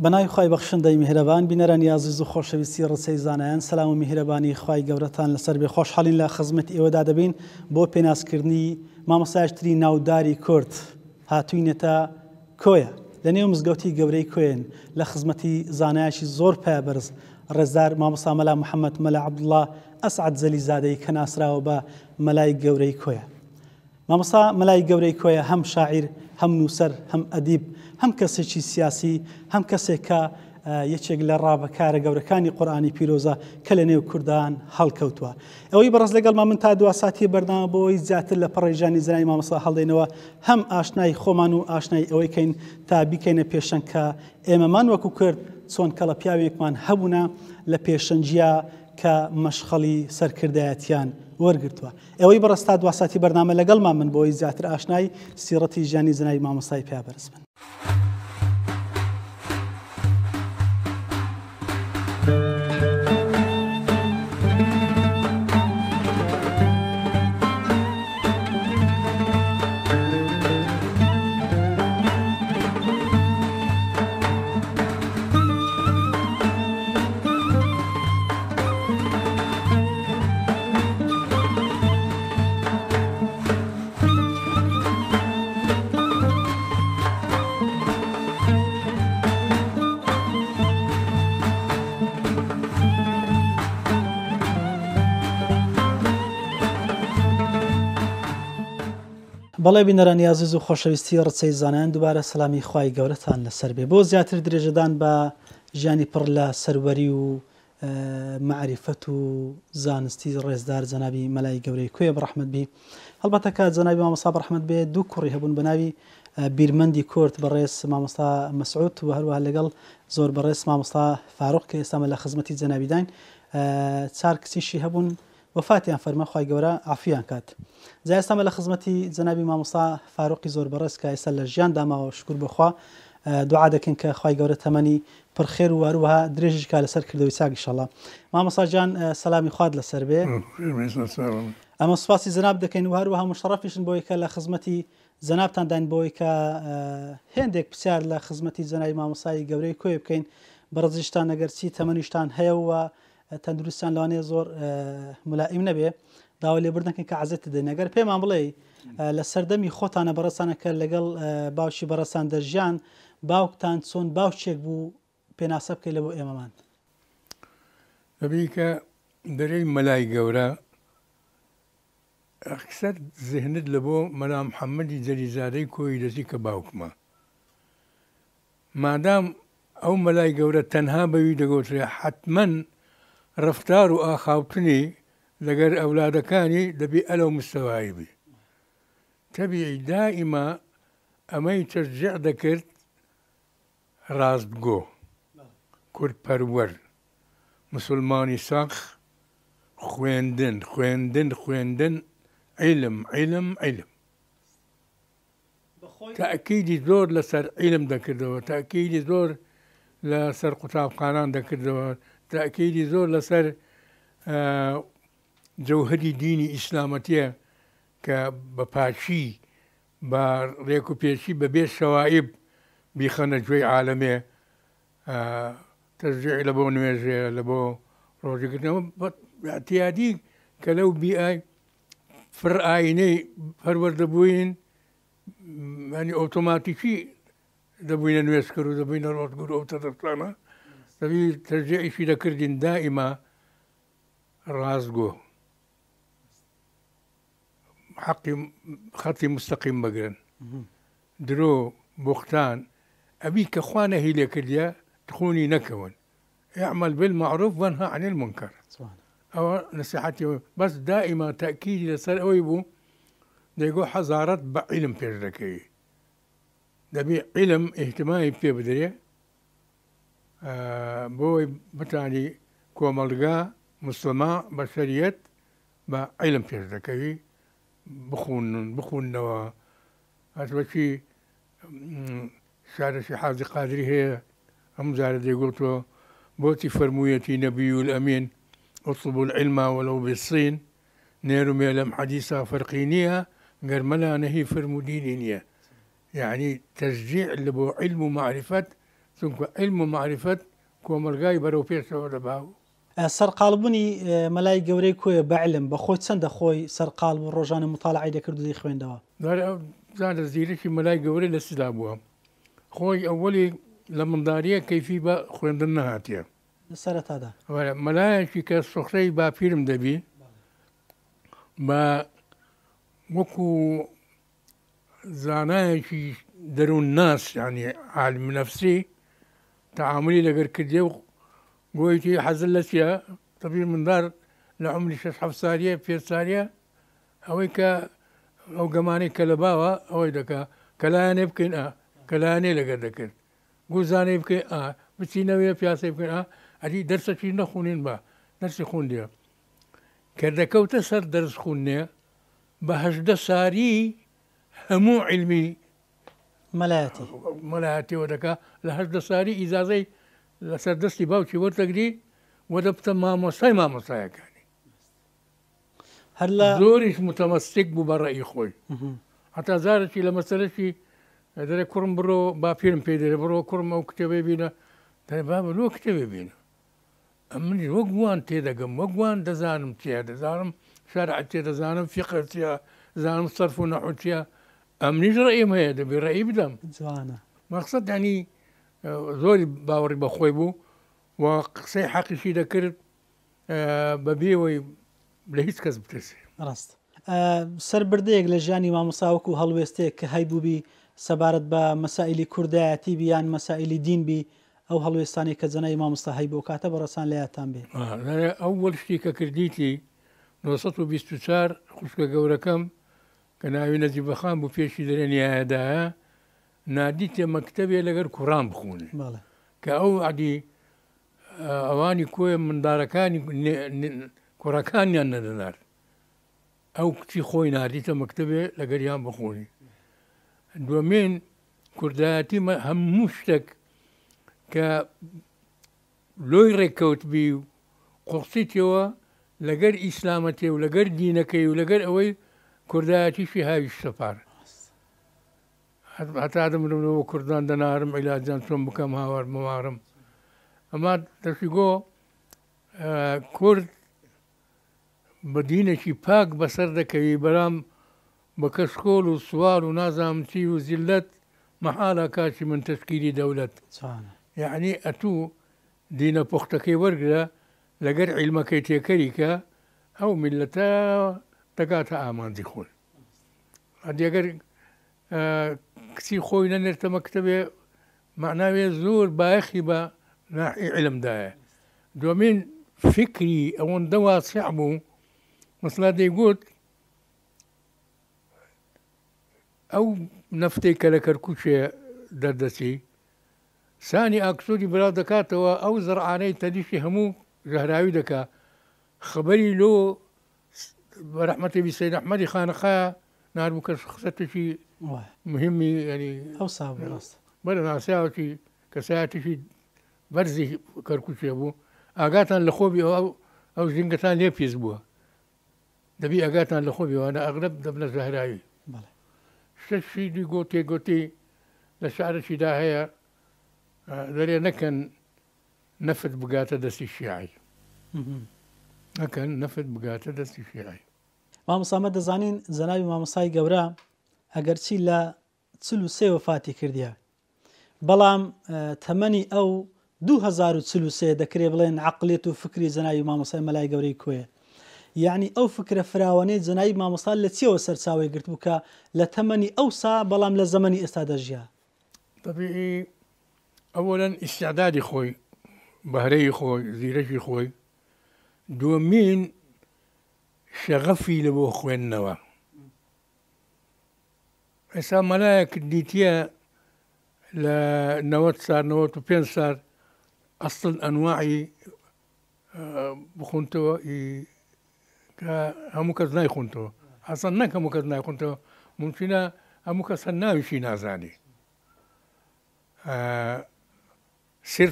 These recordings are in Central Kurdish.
بەناوی خوای بەخشندەی میهرەبان بینەرە نیازیز و خۆشەویستی ڕسەی زانایان سەلام و میهرەبانی خوای گەورەتان لەسەر بێ. خۆشحاڵین لە خزمەت ئێوەدا دەبین بۆ پێناسکردنی مامۆستایشتری ناوداری کورد هاتووینێتە کۆیە لە نێو مزگەوتی گەورەی کوێن لە خزمەتی زانایشی زۆر پایبەرز ڕێزدار مامۆستا مەلا محەممەد مەلا عەبدوڵڵا ئەسعەد زەلیزادەی کە ناسراوە بە مەلای گەورەی کۆیە. مامۆستا مەلای گەورەی کۆیە هەم شاعیر، هەم نووسەر، هەم ئەدیب، هەم کەسێکی سیاسی، هەم کەسێک کە یەکێک لە ڕابەکارە گەورەکانی قورئانی پیرۆزە کە لە نێو کوردان هەڵکەوتووە. ئەوەی بەڕێز لەگەڵمان من تا دوا ساتی بەردەما بۆی زیاتر لە پەڕێژانی زانای مامۆستا هەڵدەینەوە، هەم ئاشنای خۆمان و ئاشنای ئەوەی کەین تا بیکەینە پێشەنگ کە ئێمەمان وەکو کرد چۆن کەڵە پیاوێکمان هەبوونە لە پێشەنجیا کە مەشخەڵی سەرکردایەتیان وەرگرتووە. ئەوەی بەڕێز تا دوا ساتی بەردەما لەگەڵمان من بۆی زیاتر ئاشنای سیرەتی ژیانی زانای مامۆستای پیابەرز بن. بەڵێ بینەران نیازیز و خۆشەویستی ڕچەی زانایان دووبارە سەلامی خوای گەورەتان لەسەر بێ. بۆ زیاتر درێژەدان بە ژیانی پڕ لە سەروەری و معریفەت و زانستی ڕێزدار جەنابی مەلای گەورەی کوێ بەڕەحمەت بی. هەڵبەتە کە جەنابی مامۆستا بەڕەحمەت بێ دوو کوڕی هەبوون بەناوی بیرمەندی کورد بەڕێز مامۆستا مەسعود و هەروەها لەگەڵ زۆر بەڕێز مامۆستا فاروق کە ئێستامە لە خزمەتی جەنابی داین. چار کچیشی هەبوون وفاتیان فەرمە خوای گەورە عافیان کات. جا ئێستامە لە خزمەتی جەنابی مامۆستا فاروقی زۆر بەڕێز کە ئێستا لە ژیان داماوە شکر بخوا دوعا دەکەین کە خوای گەورە تەمەنی پڕخێر و هەروەها درێژیش کا لەسەر کردەوەی چاک ئینشاءڵڵا. مامۆستا جان سەلامی خوات لەسەر بێ. ئەمە سوپاسی جەناب دەکەین و هەروەها مشەڕەفیشن بۆی کە لە خزمەتی جەنابتان داین بۆی کە هێندێک پرسیار لە خزمەتی جەنابی مامۆستای گەورەی کوێ بکەین بەڕزیشتان ئەگەرچی تەمەنیشتان هەیە و تەندروستیان لەوانەیە زۆر ملائیم نەبێ داوا لێبوردنەکەن کە عەزەت دەدەین. ئەگەر پێمان بڵێ لە سەردەمی خۆتانە بەڕێستانە کە لەگەڵ باوکی بەڕێستان دەژیان باوکتان چۆن باوچێک بوو پێناسە بکەی لە بۆ ئێمەمان. دەبی کە دەرەی مەلای گەورە ئەکسەر زێهنت لە بۆ مەلا محەممەدی جەلیزادەی کۆی دەزی کە باوکمە مادام ئەو مەلای گەورە تەنها بەوی دەگوترێ حتمەن ڕفتار و ئاخاوتنی لەگەر ئەولادەکانی دەبی ئەلەو مستەوایی بی. تەبیعی دائیما ئەمەی تەشجیع دەکرد ڕاستگۆ، کورد پەروەر، مسلمانی ساخ، خوێندن خوێندن خوێندن، عیلم عیلم عیلم. تاکیدی زۆر لەسەر عیلم دەکردەوە، تاکیدی زۆر لەسەر قوتابخانان دەکردەوە، تاکیدی زۆر لەسەر جەوهەری دینی ئیسلامەتیە کە بە پاچی بە ڕێک و پێچی بەبێ شەوائب بیخەنە گوێی عالەمێ تەشجیع لە بۆ نوێژێ لە بۆ ڕۆژەکردنەوە اعتیادی کە لەو بیئای فڕ ئاینەی پەروەردەبووین ینی ئۆتۆماتیکی دەبووینە نوێژکەر و دەبووینە ڕۆژگور ئەو تەدەستانە دەبی تەشجیعیشی دەکردین دائیما ڕاستگۆ حەقی خەتی مستەقیم بگرن درۆ بوختان ئەبی کە خوا نەهی لێ کردیە تخونی نەکەون اعمل بالمعروف وانهى عن المنكر. ئەوە نصیحەتی بەس دائیما تاکیدی لەسەر ئەوەی بوو دەیگۆ حەزارەت بە عیلم پێش دەکەی دەبی عیلم ئیهتیمامی پێ بدرێ بۆی بتانی کۆمەڵگا مسلما بەشەریەت بە عیلم پێش دەکەوی بخووننەوە. هەتوەکی شارەشی حازی قادری هەیە ئەم جارە دەیگوتەوە بۆچی فەرموویەتی نەبی الئەمین اطلبوا العلم ولو بالصين نێر و مێلەم حەدیسا فەرقی نییە گەرمەلا نەهی فەرمودینی نییە. يعني تشجيع اللي بو علم ومعرفة چونکە علم و معرفەت کۆمەلگای بەرەو پێشەوە دەباو. سەرقاڵبوونی مەلای گەورەی کۆیە بەعلم بە خۆی چەندە خۆی سەرقاڵ بوو ڕۆژانە مطالعی دەکرد و دەی خوێندەوە. زانە زیرەکی مەلای گەورەی لە سدا بووە. خۆی ئەوەلی لە منداریە کەیفی بە خوێندن نەهاتیە. لە سەرەتادا مەلایەکی کە سوختەی باپیرم دەبی بە وەکو زانایەکی دەروون ناس یعنی عالم نەفسی تعاملی لەگەر کردێ و گۆیتی حەزر لە چیە تەبیر مندار لە عمری 6 ساریە 5 ساریە ئەوەی کە ئەو گەمانەی کە لە باوە ئەوەی دەکا کەلایانێ بکەین کەلایانێ لەگەر دەکرد گوزانەی بکەین بچینەوەیە پیاسی بکەین ئەدی دەرسەکی نەخوونین بە دەرسی خوندیە کە دەکەوتە سەر دەرس خوندنێ بە 18 ساری هەموو علمی مەلایەتیەوە دەکا لە 18 ساری ئیجازەی لەسەر دەستی باوکی وەردەگری وەدەبتە مامۆستای مامۆستایەکانی هەر لە زۆریش متەمەسک بوو بە ڕێی خۆی هەتا زارێکی لە مەسەلەکی دەرێ کوڕم بڕۆ باپیرم پێ دەرێ بڕۆ کوڕم ئەو کتێبێ بینە دەێ بابە لۆ کتێبێ بینە ئەمنی وەک وان تێدەگەم وەک وان دەزانم چیە دەزانم شەرع چێ دەزانم فقه چیە دەزانم سەرف و نەحو چیە ئەمنیش ڕێیم هەیە دەبێ ڕێی بدەم جوانە مەقسەد ینی زۆری باوەڕی بەخۆی بوو و قسەی حەقیشی دەکرد بەبێەوەی لە هیچ کەس بترسێ ڕاست سەربردەیەک لە ژیانی مامۆساوەکو هەڵوێستەیە کە هەیبووبی سەبارەت بە مەسائلی کوردایەتی بیان مەسائلی دین بی ئەو هەڵوێستانی کە جەنای مامۆستا هەی بۆ کاتە بەڕەسان لە یادتان بێ ئەوەڵ شتی کە کردیتی 1924 خوشکە گەورەکەم کە ناوی نەجیبەخان بوو پێشی دەرێ نیایەدایە نادیتێ مەکتەبێ لەگەر کوڕان بخوونێ کە ئەو عادی ئەوانی کۆیە مندارەکانی کوڕەکانیان نەدەنار ئەو کچی خۆی نادیتە مەکتەبێ لەگەریان بخوونی دومین کوردایەتی هەموو شتێک کە لۆی ڕێککەوتبی و قوقسیتەوە لەگەر ئیسلامەتێ و لەگەر دینەکەی و لەگەر ئەوەی کوردایەتیشی هاوی سەپار هەتا دەمرەوە کوردان دەنارم عیلاجان چۆن بکەم هاوار مەوارم ئەما دەشی گۆ کورد بە دینێکی پاک بەسەر دەکەوی بەرام بە کەشکۆڵ و سوال و نازام چی و زیلەت مەحالە کاچی من تەشکیلی دەولەت یعنی ئەتوو دینە پوختەکەی وەرگرە لەگەر عیلمەکەی تێکەری کە ئەو میلەتە دەگاتە ئامانجی خۆی ئەدیگەر کچی خۆی نەنێرتە مەکتەبێ معناوێ زۆر بایەخی بە ناحی علمدایە دومین فکری ئەوەندە واسع بوو مەسلا دەیگوت ئەو نەفتەی کە لە کەرکووچێ دەردەچی سانی ئاکسۆری براو دەکاتەوە ئەو زەرعانەی تەلیشی هەموو ژەهراوی دەکا خبەری لۆ بەرەحمەتی بی سەید ئەحمەدی خانەخایە ناربوو کە شخصەتێکی مهمی ینی ئەو ساو ڕاست بەرە ناسیاوەکی کەسایەتیشی بەرزی کەرکووچێ بوو ئاگاتان لە خۆبی ئەو ژینگەتان لێ پێز بووە دەبی ئەگاتان لە خۆبیوانە ئەغلب دەبنە ژەهراوی شەشی گۆتێ گوتی لە شارەشیدا هەیە دەرێ نەکەن نەفت بگاتە دەستی شیعی نەکەن نەفت بگاتە دەستی شیعی مامۆسامە دەزانین زەناوی مامۆسای گەورە ئەگەرچی لە 43 وفاتی کردیە بەڵام تەمەنی ئەو 2043 دەکرێت بڵێن عەقڵێت و فکری زەناوی مامۆسای مەلای گەورەی کۆیە یعنی ئەو فکرە فراوانەی زەناوی مامۆسا لە چیەوە سەرچاوی گرت بوو کە لە تەمەنی ئەوسا بەڵام لە زەمەنی ئێستا دەژیا طبیعی ئەوەن ئیسعدادی خۆی بەهرەی خۆی زیرەکی خۆی دومین شەغەفی لە بۆ خوێندنەوە ئێستا مەلایەک دیتیە لە 90 سال 95 سال ئەسڵ ئەنواعی بخۆنتەوە کە هەموو کەس نایخۆنتەوە ئەسڵ نەک هەموو کەس نایخۆنتەوە ممکنە هەموو کەس ناویشی نازانی سير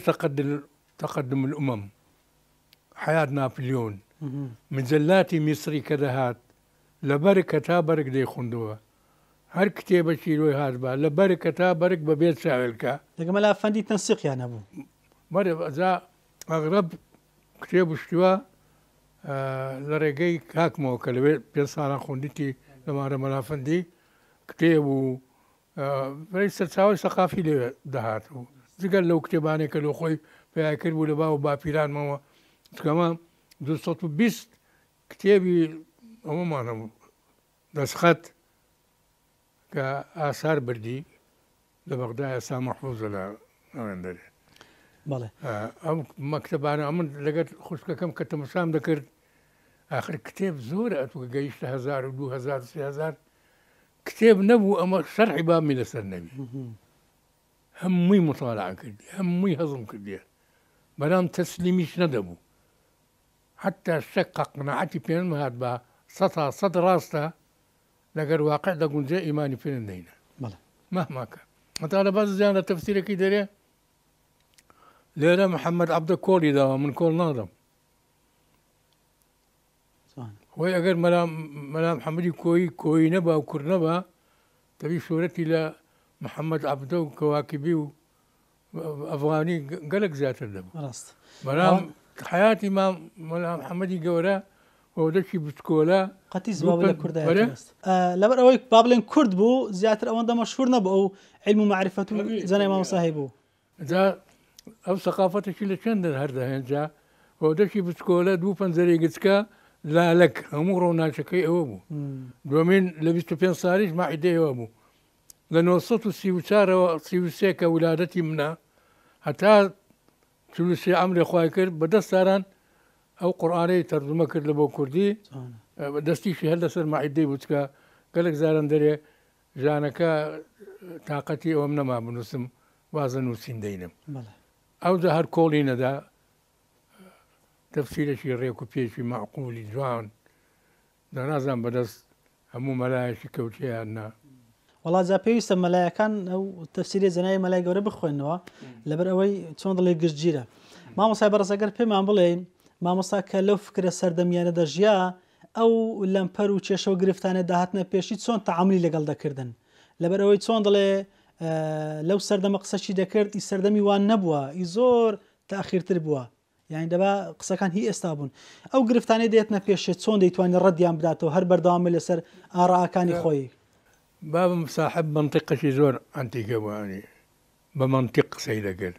تقدم الأمم حياة نابليون مجلات مصري كدهات لبركة تابرك دي خندوة هەر کتێبەکی لۆی هات بە لە بەرکە تا بەرگ بەبێت چاوێلکە لەگەمەلا فەندی تەنسیقیان هەبوو بەرەزا ئەغرب کتێب شتووە لە ڕێگەی کاکمەوە کە لەوێ پێ ساڵان خوندیتی لەمارە مەلافەندی کتێب و بەی سەرچاوی سەقافی لێ دەهات و جگەل لەو کتێبانێکە لە خۆی پیاکرد بوو لە باو باپیرانمەوە چکەمە 220 کتێبی ئەوەمانە دەستخەت کە ئاسار بردی لە بەغدا ئێستا مەحفوظە لە ئەوێن دەرێ بەڵێ ئەم مەکتەبانە ئەمن لەگەر خوشکەکەم کە تەمەشام دەکرد آخر کتێب زۆرە ئەتوکە گەیشتە 1000 و 2000 3000 کتێب نەبوو ئەمە شەرحی بامی لەسەر نەبی هەمووی مطالعە کردی هەمووی هەزم کردیە بەرام تەسلیمیش نەدەبوو حتا شەک قەنەعەتی پێ نەهات بە 100 ڕاستە لەگەر واقع دەگونجێ ئیمانی پێ نەدەینە بەڵێ مەهماکە هەتا لە باز زیان لە تەفسیرەکەی دەرێ لێرە محەممەد عەبدە کۆڵی داوە من کۆڵ نادەم وی ئەگەر مەلام حەمەدی کۆی نەبا و کورد نەبا دەبی شۆرەتی لە محەممەد عەبدە و کەواکبی و ئەفغانی گەلک زیاتر دەبوو ڕاست بەرام حیاتی مەلام حەمەدی گەورە ئەوەدەکی بچکۆلە قەتی زباب لە کوردای لەبەر ئەوەی با بڵێن کورد بوو زیاتر ئەوەندە مەشهوور نەبوو ئەو علم و معرفەت و زانای مامۆستا بوو جا ئەو سەقافەتێکی لە چەندە هەردەهێنجا ئەوەدەکی بچکۆلە دوو پەنجەرەی گچکە لالەک هەموو ڕۆناچەکەی ئەوە بوو دومین لە 25 ساڵیش ماعیدەیەوە بوو لە 1934 کە ولادەتی منە هەتا 43 ئەمرێ خوای کرد بەدەست ساران ئەو قورئانەی تەرجمە کرد لە بۆ کوردی دەستیشی هەر لەسەر ماعیدەی بوو چکە گەلک زاران دەرێ ژانەکە تااقەتی ئەوەم نەما بنووسم وازە نووسین دەینم ئەوجا هەر کۆڵی نەدا تەفسیرێکی ڕێک و پێشی معقولی جوان دەنازان بەدەست هەموو مەلایەکی کەوتیان نا وڵا جا پێویستە مەلایەکان ئەو تەفسیری زەنای مەلای گەورە بخوێنەوە لەبەر ئەوەی چۆن دڵێ گشتگیرە مامۆسای بەڕێزەگەر پێمان بڵێن مامۆستا کە لەو فکرە سەردەمیانە دەژیا ئەو لەمپەر و کێشە و گرفتانە داهاتنە پێشی چۆن تەعاملی لەگەڵ دەکردن لەبەر ئەوەی چۆن دڵێ لەو سەردەمە قسەشی دەکرد ئی سەردەمی وان نەبووە ئی زۆر تاخیرتر بووە یعنی دەبا قسەکان هی ئێستا بوون ئەو گرفتانەی دێتنە پێشێت چۆن دەیتوانێت ڕەدیان بداتەوە هەر بەردەوامە لەسەر ئاڕاکانی خۆی بابم صاحب منطقەشی زۆر ئەنتیکە بووانی بە منطق قسەی دەکرد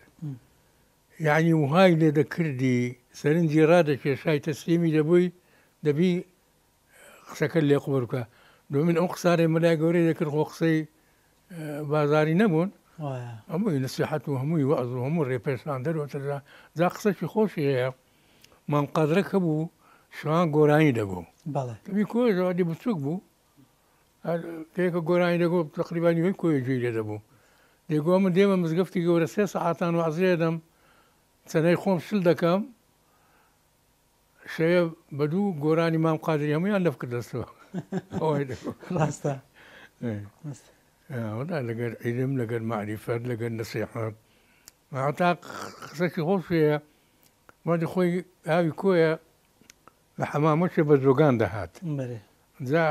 یعنی وهای لێ دەکردی سەرنجی ڕادەکێشای تەسلیمی دەبووی دەبی قسەکە لێ قوبڵ بکە دومین ئەو قسارێ مەلای گەورەی دەکرد خۆ قسەی بازاری نەبوون هەمووی نسیحەت و هەمووی وەعز و هەموو ڕێپێشان دەرەوەتە جا قسەی خۆشی هەیە مانقادرەکە بوو شوان گۆرانی دەبوو دەبی کۆی زەوادی بچووک بوو پێکە گۆرانی دەگۆ تقریبانی وەی کۆی گوێی لێ دەبوو دەیگۆ من دێمە مزگەفتی گەورە 3 سەعاتان وەعزێ دەم چەنەی خۆم شل دەکەم شەیە بەدوو گۆرانی مام قادری هەمویان لەف کردەستەوە ڕاستە لەگەر عیلم لەگەر معریفەت لەگەر نەسیحەت تا قسەی خۆشەیە مادی خۆی ئاوی کۆیە لە حەمامەشێ بە زۆگان دەهات جا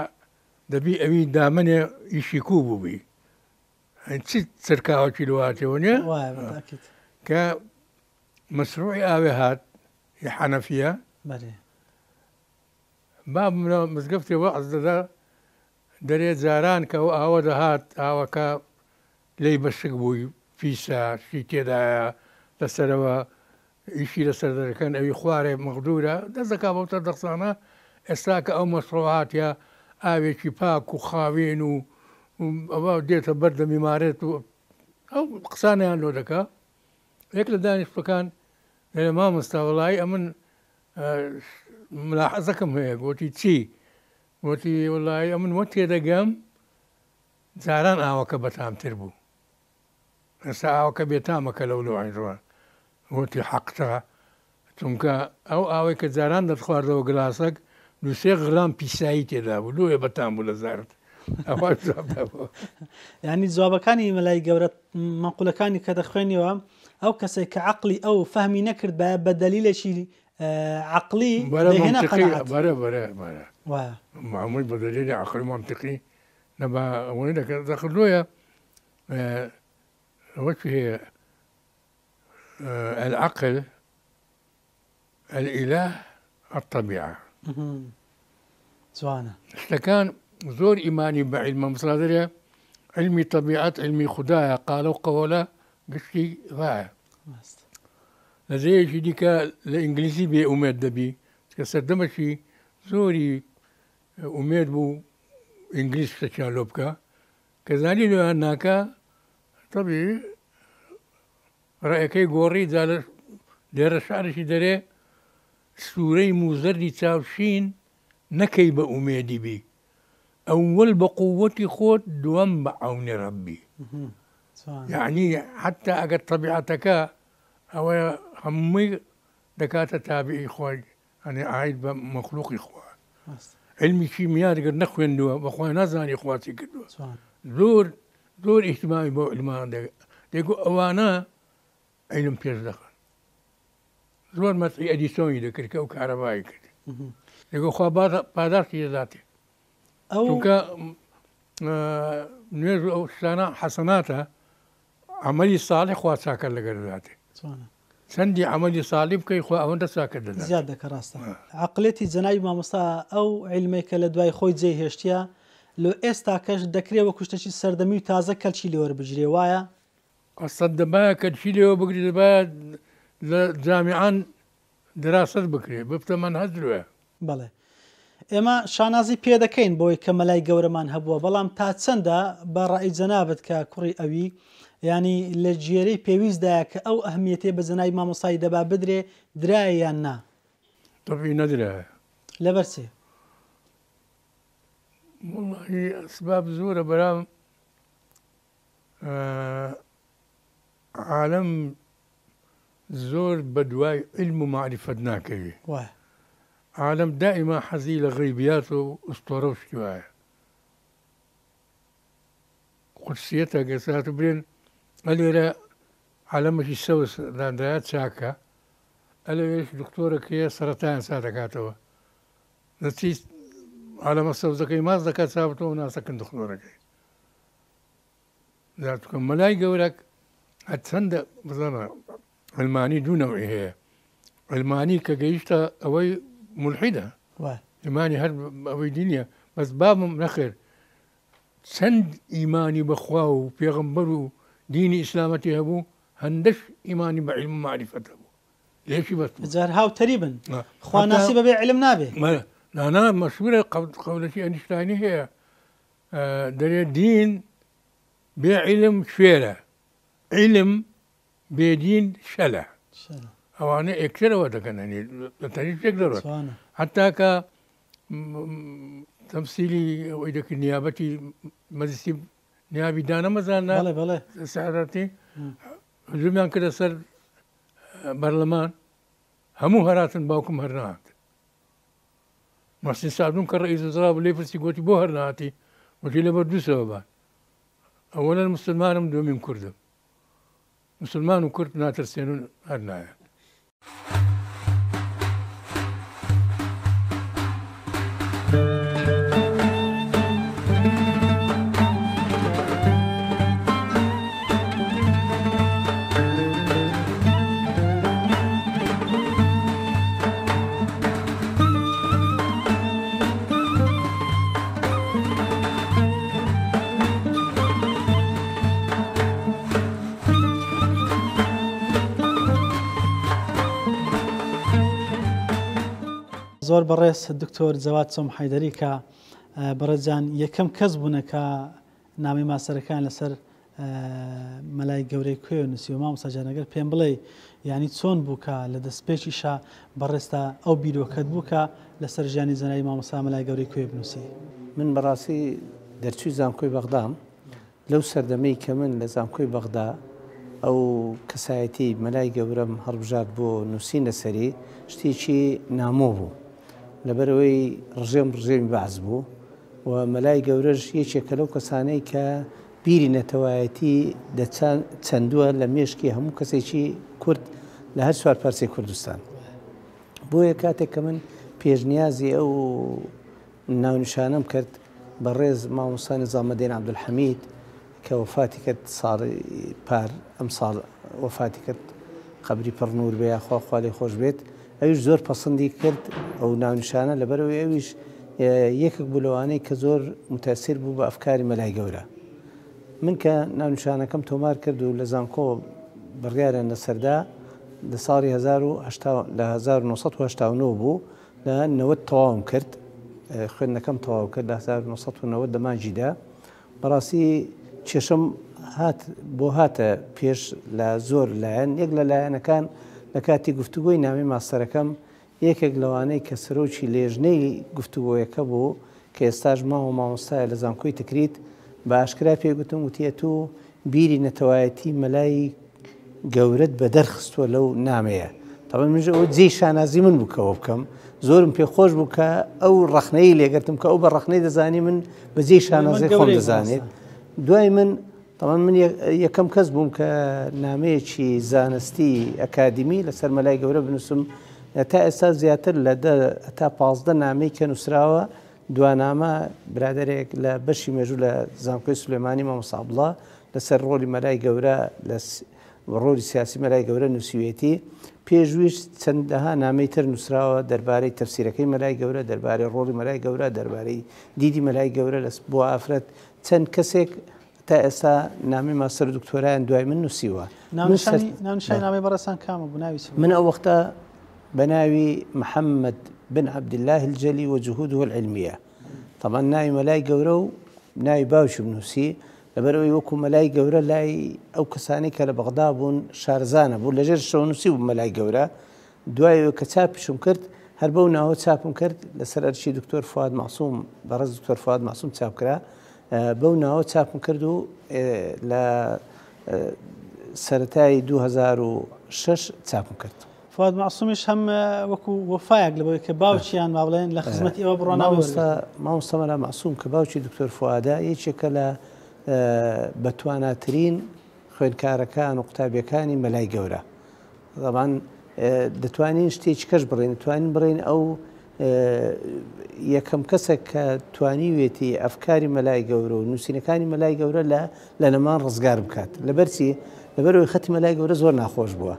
دەبی ئەوی دامنێ ئیشی کوو بووبی چی سەرکاوەکی لەواتەوە نیە کە مەسروعی ئاوێ هات ی حەنەفیە باب منە مزگەفتی وەعز دەدا دەرێت جاران کە ئەو ئاوە دەهات ئاوەکە لێی بەشک بووی پیسە شی تێدایە لەسەرەوە ئیشی لەسەر دەکەن ئەوی خوارێ مەغدورە دەست دەکا بەوتە دەخسانە ئێستا کە ئەو مەسڕوعاتە ئاوێکی پاک و خاوێن و ئەوە دێتە بەردە میمارێت و ئەو قسانیان لۆ دەکا یەک لە دانیشتەکان لە مامۆستا وەڵی ئەمن ملاحەزەکەم هەیە گوتی چی وتی وڵی ئەمن وە تێدەگەم جاران ئاوەکە بەتامتر بوو ئێستا ئاوەکە بێتامەکە لەو لەوانڕوە وتی حەقتە چونکە ئەو ئاوەی کە جاران دەتخواردەوە گلاسەک دوسێ غرام پیسایی تێدا بوو لۆیە بەتام بوو لە زارت یعنی جوابەکانی مەلای گەورە مەقولەکانی کە دەخوێنیەوە ئەو کەسێک کە عەقلی ئەو فەهمی نەکرد بە دەلیلێکی عەقلی معمولی بە دەلیلی عەقلی منطقی نبا ولدك دخلويا وجه العقل، الإله، الطبيعة. جوانه كان زور إيماني بعلم مصادرها، علمي طبيعة، علمي خدايا قالوا قولا قشي ضاع لذي شي ديكا الإنجليزي بي أميد دبي كسردمشي زوري أميد بو إنجليز تشالوبكا كذلك لو أنك طبيعي رأيكي قوري دار دير الشعر شي داري سوري موزردي تاوشين نكي بأميدي بي أول بقوتي خوت دوام بعون ربي. يعني حتى أجد طبيعتك أو همي دكاتة تابعي إخوان أنا أعيد بمخلوق إخوان علمي كيمياء قد نخوين دوا بخوان نازاني إخواتي كدوا دور اهتمامي بالعلمان ده يقول أوانا علم بيش دخل زور ما تري أديسوني ده كده أو كهربائي كده يقول خوا بادرتي ذاتي أو نيزو أو سنة حسناتها عملي صالح وساكر لقرذاتي سندي عملي صالح كي خوا أونت ساكر لذاتي زيادة كراسة عقلتي زناي ما مصا أو علمي كالدواي خوي زي هشتيا لو استاكش دكري وكشتشي سردمي تازه كلشي لور بجري وايا الصدماء كلشي لور بجري بعد جامعان دراسة بكري بفتمان هزلوا بله اما شانازي بيدكين بوي كملاي گەورەمان هەبووە بەڵام تا چەندە بە ڕای جەنابەت کە کوڕی ئەوی ینی لە جێرەی پێویستدایە کە ئەو ئەهمیەتێ بە زەنای مامۆسای دەبا بدرێ درایە یان نا؟ طبعی نەدرایە. لەبەر چێ؟ والله أسباب زورة برام عالم زور بدواي علم ومعرفة ناكي عالم دائما حزيل غيبياته اسطوروش كوايا قدسيتها قسات برين قال لي عالم شي سوس لاندريات شاكا قال لي ليش دكتورك هي سرطان ساتكاتوا نتيجة عالم السوزكي ما زكاة سابتو وناسك دكتورك ذاتك ملاي قولك هتسند مثلا علماني دون نوعي هي علماني كجيشتا أوي ملحدة إيماني هرب أوي دنيا بس بابهم نخير سند إيماني بخواه بيغمبرو ديني إسلامتي هبو هندش إيماني بعلم معرفته ليش بس زار هاو تقريبا خواه ناسي ببيع علم نابي لا أنا مشهورة قبل شيء أينشتايني هي دري دين بعلم شفيرة علم بدين شلع أو أنا أكثر وقت كان يعني تاريخ يقدر حتى ك تمثيلي وإذا كان نيابتي مجلس نيابي دانا مثلا بله سعرتي زمان كده صار برلمان همو هرات باوكم هرنات ماشي ساعدون كرئيس وزراء بليفرسي قوتي بو هرناتي وتي لبردو سببان أولا المسلمان من دومين كردم مسلمان وكرد ناتر سينون هرنايا زۆر بەڕێز دکتۆر جەواد چۆم حەیدەری کە بەڕێزان یەکەم کەس بوونە کە نامی ماسەرەکان لەسەر مەلای گەورەی کوێ و نووسی و مامۆستا جان ئەگەر پێم بڵێ یعنی چۆن بوو کە لە دەستپێکیشە بەڕێستا ئەو بیرۆکەت بوو کە لەسەر ژیانی زەنای مامۆستا مەلای گەورەی کوێ بنووسی؟ من بەڕاستی دەرچووی زانکۆی بەغدام لەو سەردەمەی کە من لە زانکۆی بەغدا ئەو کەسایەتی مەلای گەورەم هەڵبژارد بۆ نووسینە سەری شتێکی نامۆ بوو لەبەرەوەی ڕژێم ڕژێمی بەعز بوو و مەلای گەورەش یەکێکە لەو کەسانەی کە بیری نەتەوایەتی چەندووە لە مێشکی هەموو کەسێکی کورد لە هەر چوار پارچەی کوردستان. بۆیە کاتێک کە من پێشنیازی ئەو ناونیشانەم کرد بەڕێز مامۆستا نیزامەدین عەبدولحەمید کە وەفاتی کرد ساڵی پار ئەم ساڵ وەفاتی کرد قەبری پڕ نور بێ خوا لێی خۆش بێت ئەویش زۆر پەسەندی کرد ئەو ناونیشانە لەبەرەوەی ئەویش یەکێک بوو لەوانەی کە زۆر متەسیر بوو بە ئەفکاری مەلای گەورە. من کە ناونیشانەکەم تۆمار کرد و لە زانکۆ بڕیارێن لەسەردا لە ساڵی 1989 بوو لە 90 تەواوم کرد خوێندنەکەم تەواو کرد لە 1990 دەمانجیدا. بەڕاستی کێشەم بۆ هاتە پێش لە زۆر لایەن یەک لە لایەنەکان لە کاتی گفتوگۆی نامی ماستەرەکەم یەکێک لەوانەی کە سەرۆکی لێژنەی گفتوگۆیەکە بوو کە ئێستاش ماوە مامۆستایە لە زانکۆی تکریت بە ئاشکرا پێگوتم وتیە تۆ بیری نەتەوایەتی مەلای گەورەت بە دەرخستووە لەو نامەیە. تەڵێن منژ ئەوە جێی شانازی من بووکەوە بکەم زۆرم پێخۆش بوو کە ئەو ڕەخنەی لێگرتم کە ئەو بە ڕەخنەی دەزانی من بە جێی شانازی خۆم دەزانێت. دوای من تەڵێن من یەکەم کەس بووم کە نامەیەکی زانستی ئەکادمی لەسەر مەلای گەورە بنووسم. تا ئێستا زیاتر لە تا 15 نامەی کە نووسراوە دوانامە برادێک لە بەشی مێژوو لە زانکۆی سولێمانی مامۆستا عەبدوڵڵا لەسەر ڕۆلی مەلای گەورە لە ڕۆلی سیاسی مەلای گەورە نووسیوێتی پێشویش چەندەها نامەی تر نووسراوە دەربارەی تەفسیرەکەی مەلای گەورە دەربارەی ڕۆلی مەلای گەورە دەربارەی دیدی مەلای گەورە بۆ ئافرەت چەند کەسێک تا ئێستا نامی ماستەر دکتۆرایان دوای من نووسیوە. ناونیشانی نامەی بەڕێستان کامە بوو ناوی من ئەو وەختە بەناوی محەممەد بن عەبدالله الجەلی وجهوده العلمیە. طبعا ناوی مەلای گەورە و ناوی باوشم نووسی لەبەرەوەی وەکو مەلای گەورە لای ئەو کەسانی کە لە بەغدا بوون شارزانە بوو لەژێر شەوە نووسی بوو مەلای گەورە. دوای کە چاپشم کرد هەر بەو ناوە چاپم کرد لەسەر ئەرشی دکتۆر فواد معسووم بەڕێز دکتۆر فواد معسووم چاپکرا بەو ناوە چاپم کرد و لە سەرەتای 2006 چاپم کرد. فواد معسوومیش هەم وەکو وەفایەک لەبەوەی کە باوچیان با بڵێن لە خزمەتی ئێوە بڕۆناوە مامۆستا مەلا معسووم کە باوکی دکتۆر فوادە یەکێکە لە بەتواناترین خوێندکارەکان و قوتابیەکانی مەلای گەورە. طبعاً دەتوانین شتێکی کەش بڕێن دەتوانین بڕێن ئەو یەکەم کەسێک کە توانیوێتی ئەفکاری مەلای گەورە و نووسینەکانی مەلای گەورە لە نەمان ڕزگار بکات. لەبەرچی لەبەرەوەی خەتی مەلای گەورە زۆر ناخۆش بووە.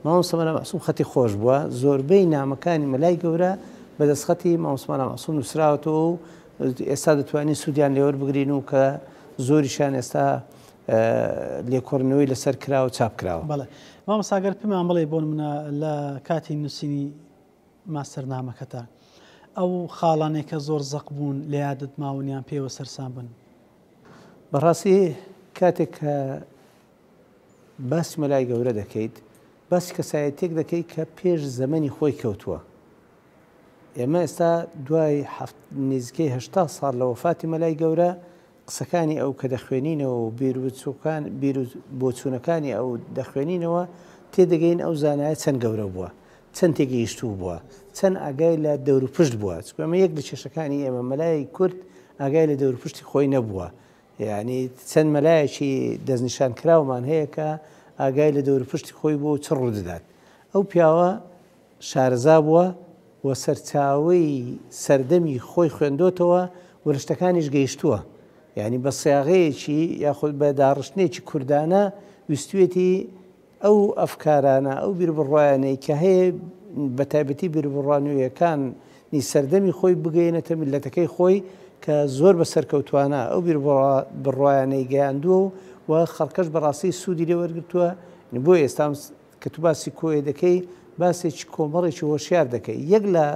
مامۆستا مەلا معسووم خەتی خۆش بووە زۆربەی نامەکانی مەلای گەورە بەدەستخەتی مامۆستا مەلا معسووم نووسراوەتەوە و ئێستا دەتوانین سوودیان لێوەربگرین و کە زۆریشان ئێستا لێکۆڕنەوەی لەسەر کراوە چاپ کراوە. بەڵێ مامۆستاگەر پێمان بڵێ بۆ نمونە لە کاتی نووسینی ماستەرنامەکەتە ئەو خاڵانێکە زۆر زەق بوون لە یادت ماونیان پێوە سەرسان بن. بەڕاستی کاتێک کە باسی مەلای گەورە دەکەیت باسی کەسایەتێک دەکەیت کە پێش زەمەنی خۆی کەوتووە. ئێمە ئێستا دوای نزیکەی 80 ساڵ لە وەفاتی مەلای گەورە قسەکانی ئەو کە دەخوێنینەوە و بۆچوونەکانی ئەو دەخوێنینەوە تێدەگەین ئەو زانایە چەند گەورە بووە چەند تێگەیشتوو بووە چەند ئاگای لە دەوروپشت بووە. ئەمە یەک لە کێشەکانی ئێمە مەلای کورد ئاگای لە دەوروپشتی خۆی نەبووە. یعنی چەند مەلایەکی دەستنیشان کراومان هەیە کە ئاگای لە دەوروپشتی خۆی بۆ چ ڕوو دەدات. ئەو پیاوە شارەزا بووە و سەرچاوەی سەردەمی خۆی خوێندۆتەوە و لە شتەکانیش گەیشتووە. یعنی بە سیاغەیەکی یاخود بە داڕشتنێکی کوردانە ویستوێتی ئەو ئەفکارانە ئەو بیربڕوایانەی کە هەیە بە تایبەتی بیربڕوانویەکانی سەردەمی خۆی بگەینەتە میلەتەکەی خۆی کە زۆر بە سەرکەوتوانە ئەو بیربڕوایانەی گەیاندووە و خەڵکەش بەڕاستی سوودی لێ وەرگرتووە. بۆ ئێستا کە تو باسی کۆیە دەکەی باسێکی کۆمەڵێکی هۆشیار دەکەی. یەک لە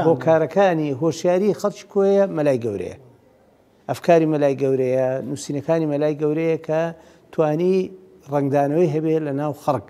هۆکارەکانی هۆشیاری خەڵکی کۆیە مەلای گەورەیە ئەفکاری مەلای گەورەیە نووسینەکانی مەلای گەورەیە کە توانی ڕنگدانەوەی هەبێت لە ناو خەڵک.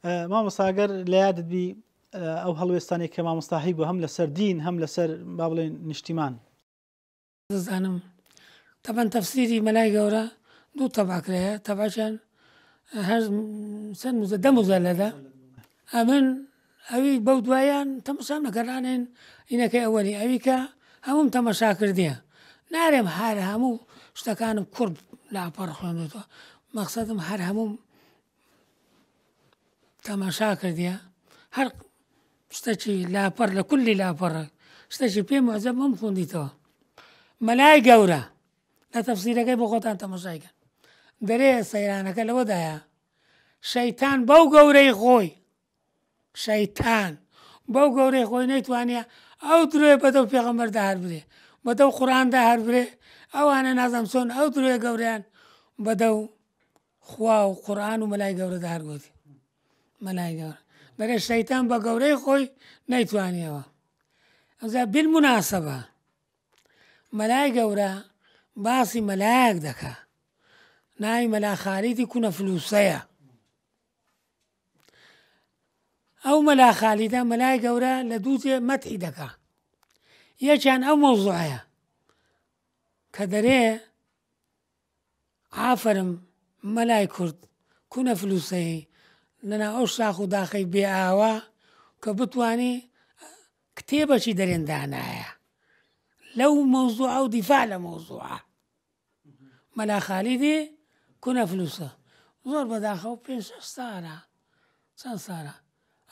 مامۆستا لە یادت بی ئەو هەڵوێستانی کە مامۆستاهی بوو هەم لەسەر دین هەم لەسەر با بڵێن نیشتیمان دەزانم تەبەن تەفسیری مەلای گەورە دوو تەباکرەیە تەباچەن هەر چەند دە مزەلەدە ئەمن ئەوی بەو دوایان تەمەشام نەکەرانێن ئینەکەی ئەوەلی ئەوی کە هەموم تەمەشا کردیە نارێم هەر هەموو شتەکانم کورد لاپەڕ خوێنێتەوە مەقسەدم هەر هەموم تەماشا کردیە هەر شتێکی لاپەڕ لە کولی لاپەڕە شتێکی پێم معجەب مەم خوندیتەوە مەلای گەورە لە تەفسیرەکەی بۆ خۆتان تەماشایکەن دەرێ سەیرانەکە لەوەدایە شەیتان بەو گەورەی خۆی شەیتان بەو گەورەی خۆی نەیتوانە ئەو درۆی بەدەو پێغەمبەردا هەر برێ بەدەو قورئاندا هەر برێ ئەوانە نازانم چۆن ئەو درۆی گەورەیان بەدەو خوا و قورئان و مەلای گەورەدا هەرگوتی مەلای گەورە دەرێ شەیتان بە گەورەی خۆی نەیتوانیەوە ئەوجا بالموناسەبە مەلای گەورە باسی مەلایەک دەکا ناوی مەلا خالیدی کوونە فلووسەیە ئەو مەلا خالیدە مەلای گەورە لە دووجێ مەدحی دەکا یەکیان ئەو مەوزوعەیە کە دەرێ ئافرم مەلای کورد کوونە فلووسەیی لەنا ئەو شاخ و داخەی بێ ئاوا کە بتوانی کتێبەکی دەرێندانایە لەو مەوزوعە و دیفاع لە مەوزوعە مەلا خالیدی کوونە فلووسە زۆر بەداخەوە 5 ساڵە چەند ساڵە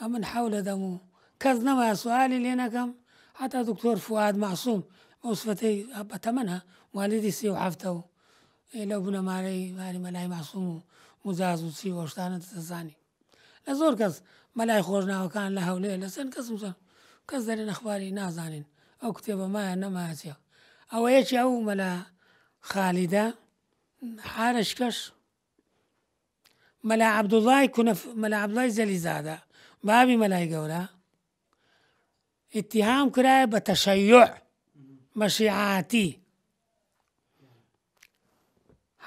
ئەمن حەولە دەم و کەس نەما سوالی لێ نەکەم حتا دکتۆر فواد معسووم مەوسفەتەی بەتەمەنە والیدی 37 و لەو بنەمارەی ماری مەلای معسووم و مجاز و چی وەشتانە دەزانی لە زۆر کەس مەلای خۆشناوەکان لە هەولێر لە چەند کەس دەرێن ئەخباری نازانین ئەو کتێبە مایە نەماچێ ئەوە یەکی ئەو مەلا خالیدە حارشکەش مەلا عەبدوڵڵای مەلا عەبدوڵڵای زەلیزادە بابی مەلای گەورە ئیتیهام کرایە بە تەشەیوع بە شیعاتی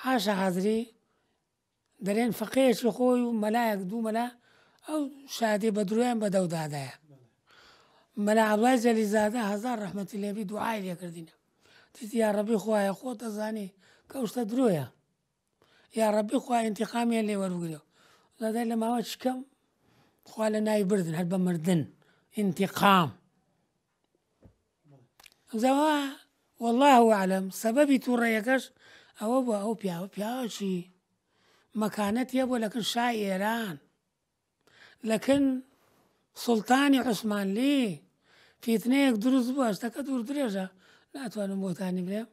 حاشا حەزری دەرێن فەقێکی خۆی و مەلایەک دوو مەلا ئەو شادی بە درۆیان بە دەودادایە مەلا عەبدوڵڵای زەلیزادە هەزار ڕەحمەتی لێبی دوعای لێکردینە دیتی یا ڕەبی خوایە خۆ دەزانی کە ئەو شتە درۆیە یا ڕەبی خوای ئینتیقامیان لێ وەربگرێەوە زادای لە ماوە چکەم خوا لە ناوی بردن هەر بە مردن ئینتیقام زەوا والله ئەعلەم سەبەبی تووڕەیەکەش ئەوە بووە ئەو پیاوەکی مەکانەتیە بۆ لەکن شای ئێران لەکن سوڵتانی عوسمانلی فیتنەیەک دروست بووە شتەکە دوور درێژە ناتوانم بۆتانی بڵێم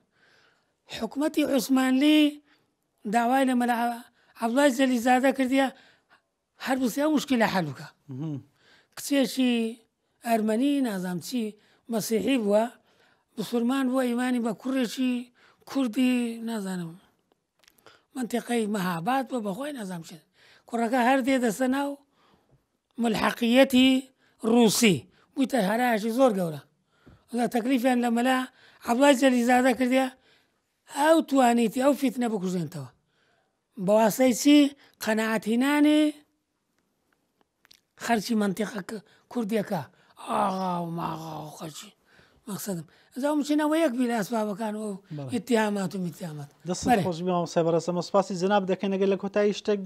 حکومەتی عوسمانلی داوای لە مەلا عەبدوڵڵای زەلیزادە کردیە هەر بوسێ ئەو مشکلە حەل بکە کچێکی ئەرمەنی نازام چی مەسیحی بووە بسورمان بووە ئیمانی بە کوڕێکی کوردی نازانم منتیقەی مەهاباد بووە بەخۆی نازام چێت کوڕەکە هەر دێ دەستە ناو ملحەقیەتی ڕووسی بوویتە هەرایەکی زۆر گەورە تەکلیفیان لە مەلا عەبدوڵڵای زەلیزادە کردیە ئەو توانیتی ئەو فیتنە بکوژێنتەوە بەواسەی چی قەنەعەتهێنانی خەرچی منتیقە کوردیەکە ئاغا و ماغا و خەرچی مەقسەدم ئەزا مچینەوە یەک بی لە ئەسبابەکان و ئیتیهامات و میتیهامات دەست خۆش مامۆستای بەڕێزە مەسپاسی جەناب دەکەین ئەگەر لە کۆتایی شتێک